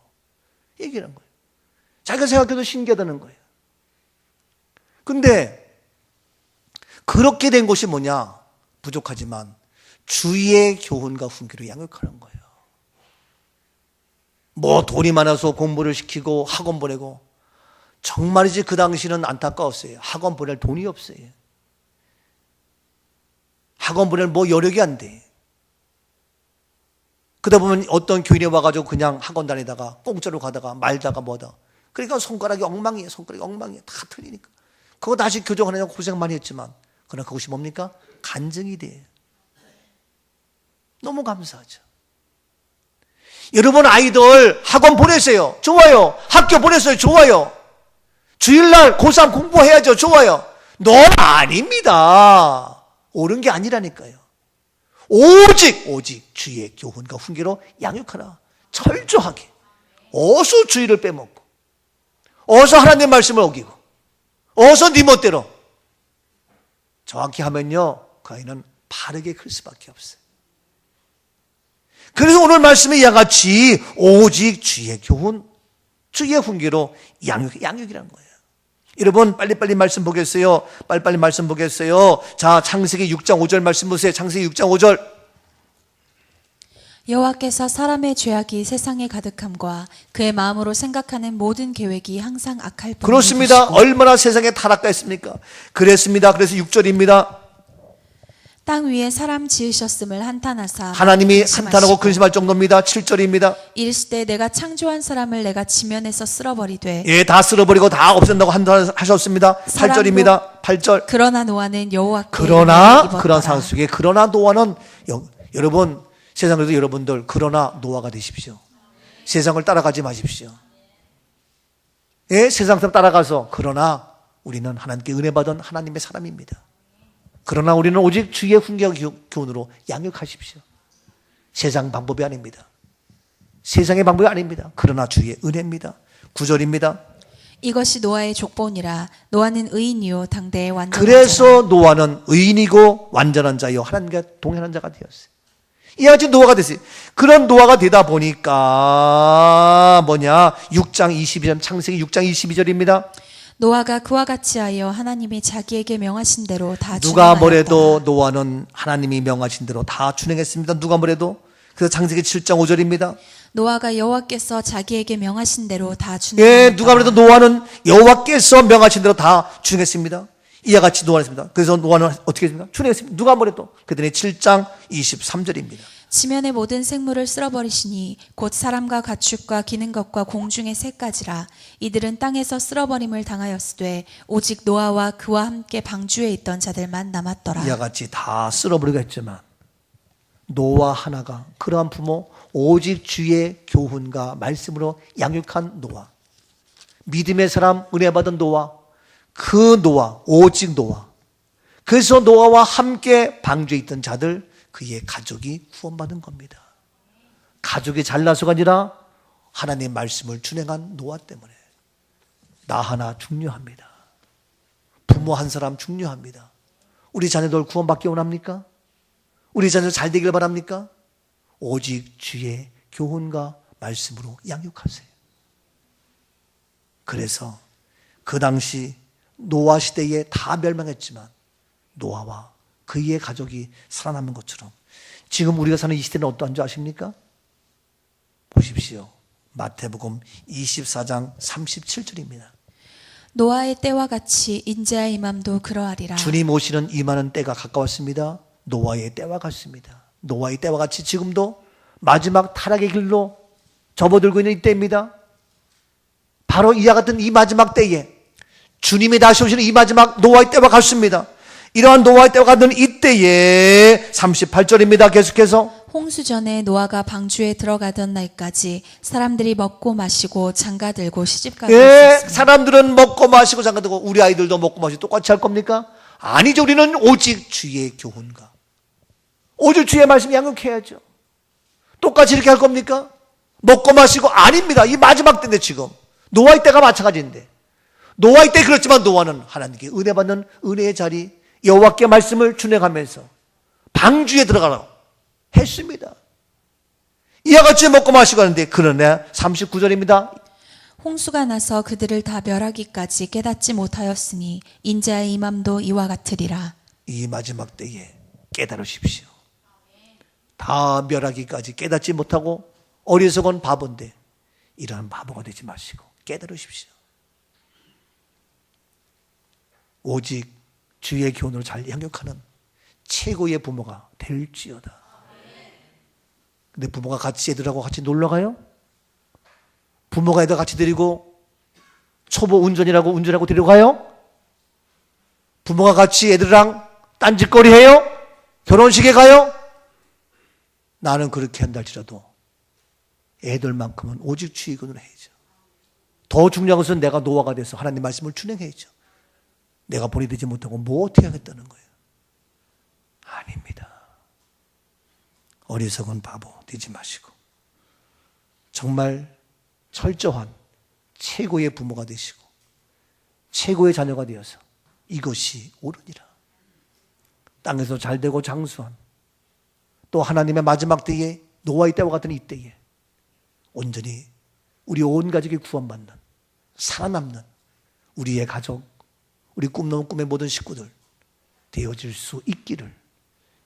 Speaker 1: 얘기를 한 거예요. 자기가 생각해도 신기하다는 거예요. 근데 그렇게 된 것이 뭐냐? 부족하지만 주의 교훈과 훈계로 양육하는 거예요. 뭐 돈이 많아서 공부를 시키고 학원 보내고, 정말이지 그 당시는 안타까웠어요. 학원 보낼 돈이 없어요. 학원 보낼 뭐 여력이 안 돼. 그러다 보면 어떤 교인이 와가지고 그냥 학원 다니다가 공짜로 가다가 말다가 뭐다. 그러니까 손가락이 엉망이에요. 손가락이 엉망이에요. 다 틀리니까. 그거 다시 교정하느냐고 고생 많이 했지만, 그러나 그것이 뭡니까? 간증이 돼요. 너무 감사하죠. 여러분 아이들 학원 보내세요. 좋아요. 학교 보냈어요. 좋아요. 주일날 고3 공부해야죠. 좋아요. 너무 아닙니다. 옳은 게 아니라니까요. 오직 주의 교훈과 훈계로 양육하라. 철저하게. 어서 주의를 빼먹고, 어서 하나님 말씀을 어기고, 어서 네 멋대로 정확히 하면요, 그 아이는 바르게 클 수밖에 없어요. 그래서 오늘 말씀에 이와 같이 오직 주의 교훈, 주의 훈계로 양육이라는 거예요. 여러분 빨리빨리 말씀 보겠어요. 빨리빨리 말씀 보겠어요. 자, 창세기 6장 5절 말씀 보세요. 창세기 6장 5절.
Speaker 2: 여호와께서 사람의 죄악이 세상에 가득함과 그의 마음으로 생각하는 모든 계획이 항상 악할 뿐이니
Speaker 1: 그렇습니다. 얼마나 세상에 타락했습니까? 그랬습니다. 그래서 6절입니다.
Speaker 2: 땅 위에 사람 지으셨음을 한탄하사
Speaker 1: 하나님이
Speaker 2: 근심하시고
Speaker 1: 한탄하고 근심할 정도입니다. 7절입니다.
Speaker 2: 이르시되 내가 창조한 사람을 내가 지면에서 쓸어버리되
Speaker 1: 예, 다 쓸어버리고 다 없앤다고 한탄하셨습니다. 8절입니다. 8절.
Speaker 2: 그러나 노아는 여호와께
Speaker 1: 그러나
Speaker 2: 입었더라.
Speaker 1: 그런 상황 속에 그러나 노아는 여러분 세상에도 여러분들 그러나 노아가 되십시오. 세상을 따라가지 마십시오. 예, 세상 사람 따라가서 그러나 우리는 하나님께 은혜 받은 하나님의 사람입니다. 그러나 우리는 오직 주의 훈계와 교훈으로 양육하십시오. 세상 방법이 아닙니다. 세상의 방법이 아닙니다. 그러나 주의 은혜입니다. 9절입니다.
Speaker 2: 이것이 노아의 족본이라 노아는 의인이요 당대의 완전한
Speaker 1: 그래서 노아는 의인이고 완전한 자요 하나님과 동행하는 자가 되었어요. 이와 같이 노아가 됐어요. 그런 노아가 되다 보니까 6장 22절, 창세기 6장 22절입니다.
Speaker 2: 노아가 그와 같이 하여 하나님이 자기에게 명하신 대로 다
Speaker 1: 누가
Speaker 2: 준행하였더라.
Speaker 1: 뭐래도 노아는 하나님이 명하신 대로 다 준행했습니다. 누가 뭐래도. 그래서 창세기 7장 5절입니다.
Speaker 2: 노아가 여호와께서 자기에게 명하신 대로 다
Speaker 1: 예,
Speaker 2: 준행하였더라.
Speaker 1: 누가 뭐래도 노아는 여호와께서 명하신 대로 다 준행했습니다. 이와 같이 노아는 했습니다. 그래서 노아는 어떻게 했습니까? 준행했습니다. 누가 뭐래도. 그랬더니 7장 23절입니다.
Speaker 2: 지면의 모든 생물을 쓸어버리시니 곧 사람과 가축과 기는 것과 공중의 새까지라. 이들은 땅에서 쓸어버림을 당하였으되 오직 노아와 그와 함께 방주에 있던 자들만 남았더라.
Speaker 1: 이와 같이 다 쓸어버리고 했지만 노아 하나가 그러한 부모 오직 주의 교훈과 말씀으로 양육한 노아, 믿음의 사람 은혜 받은 노아, 그 노아 오직 노아, 그래서 노아와 함께 방주에 있던 자들 그의 가족이 구원받은 겁니다. 가족이 잘나서가 아니라 하나님의 말씀을 준행한 노아 때문에. 나 하나 중요합니다. 부모 한 사람 중요합니다. 우리 자녀들 구원받기 원합니까? 우리 자녀들 잘 되길 바랍니까? 오직 주의 교훈과 말씀으로 양육하세요. 그래서 그 당시 노아 시대에 다 멸망했지만 노아와 그의 가족이 살아남은 것처럼 지금 우리가 사는 이 시대는 어떠한 줄 아십니까? 보십시오. 마태복음 24장 37절입니다.
Speaker 2: 노아의 때와 같이 인자의 임함도 그러하리라.
Speaker 1: 주님 오시는 임하는 때가 가까웠습니다. 노아의 때와 같습니다. 노아의 때와 같이 지금도 마지막 타락의 길로 접어들고 있는 이때입니다. 바로 이와 같은 이 마지막 때에 주님이 다시 오시는 이 마지막 노아의 때와 같습니다. 이러한 노아의 때와 같은 이때에 38절입니다. 계속해서
Speaker 2: 홍수 전에 노아가 방주에 들어가던 날까지 사람들이 먹고 마시고 장가들고 시집가고 있었으니
Speaker 1: 사람들은 먹고 마시고 장가들고 우리 아이들도 먹고 마시고 똑같이 할 겁니까? 아니죠. 우리는 오직 주의 교훈과 오직 주의 말씀 양육해야죠. 똑같이 이렇게 할 겁니까? 먹고 마시고 아닙니다. 이 마지막 때인데 지금 노아의 때가 마찬가지인데 노아의 때 그렇지만 노아는 하나님께 은혜 받는 은혜의 자리 여호와께 말씀을 준행하면서 방주에 들어가라고 했습니다. 이와 같이 먹고 마시고 하는데 그러나 39절입니다.
Speaker 2: 홍수가 나서 그들을 다 멸하기까지 깨닫지 못하였으니 인자의 임함도 이와 같으리라.
Speaker 1: 이 마지막 때에 깨달으십시오. 다 멸하기까지 깨닫지 못하고 어리석은 바본데 이러한 바보가 되지 마시고 깨달으십시오. 오직 주의 교훈을 잘 양육하는 최고의 부모가 될지어다. 근데 부모가 같이 애들하고 같이 놀러 가요? 부모가 애들 같이 데리고 초보 운전하고 데려가요? 부모가 같이 애들이랑 딴짓거리 해요? 결혼식에 가요? 나는 그렇게 한다 할지라도 애들만큼은 오직 주의 교훈을 해야죠. 더 중요한 것은 내가 노아가 돼서 하나님 말씀을 준행해야죠. 내가 본이 되지 못하고 뭐 어떻게 하겠다는 거예요? 아닙니다. 어리석은 바보 되지 마시고 정말 철저한 최고의 부모가 되시고 최고의 자녀가 되어서 이것이 옳으니라. 땅에서 잘되고 장수한 또 하나님의 마지막 때에 노아의 때와 같은 이때에 온전히 우리 온 가족이 구원받는 살아남는 우리의 가족, 우리 꿈놓은 꿈의 모든 식구들 되어질 수 있기를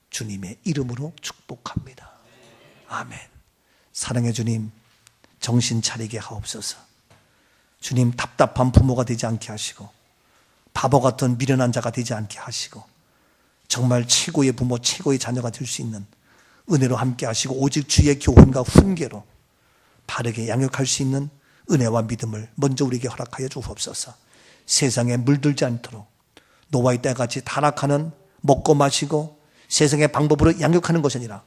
Speaker 1: 주님의 이름으로 축복합니다. 아멘. 사랑의 주님, 정신 차리게 하옵소서. 주님, 답답한 부모가 되지 않게 하시고 바보 같은 미련한 자가 되지 않게 하시고 정말 최고의 부모, 최고의 자녀가 될 수 있는 은혜로 함께 하시고 오직 주의 교훈과 훈계로 바르게 양육할 수 있는 은혜와 믿음을 먼저 우리에게 허락하여 주옵소서. 세상에 물들지 않도록 노아의 때같이 타락하는 먹고 마시고 세상의 방법으로 양육하는 것이 아니라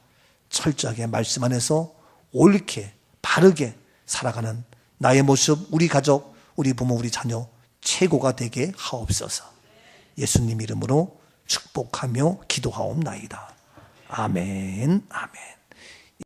Speaker 1: 철저하게 말씀 안에서 옳게 바르게 살아가는 나의 모습, 우리 가족, 우리 부모, 우리 자녀 최고가 되게 하옵소서. 예수님 이름으로 축복하며 기도하옵나이다. 아멘, 아멘.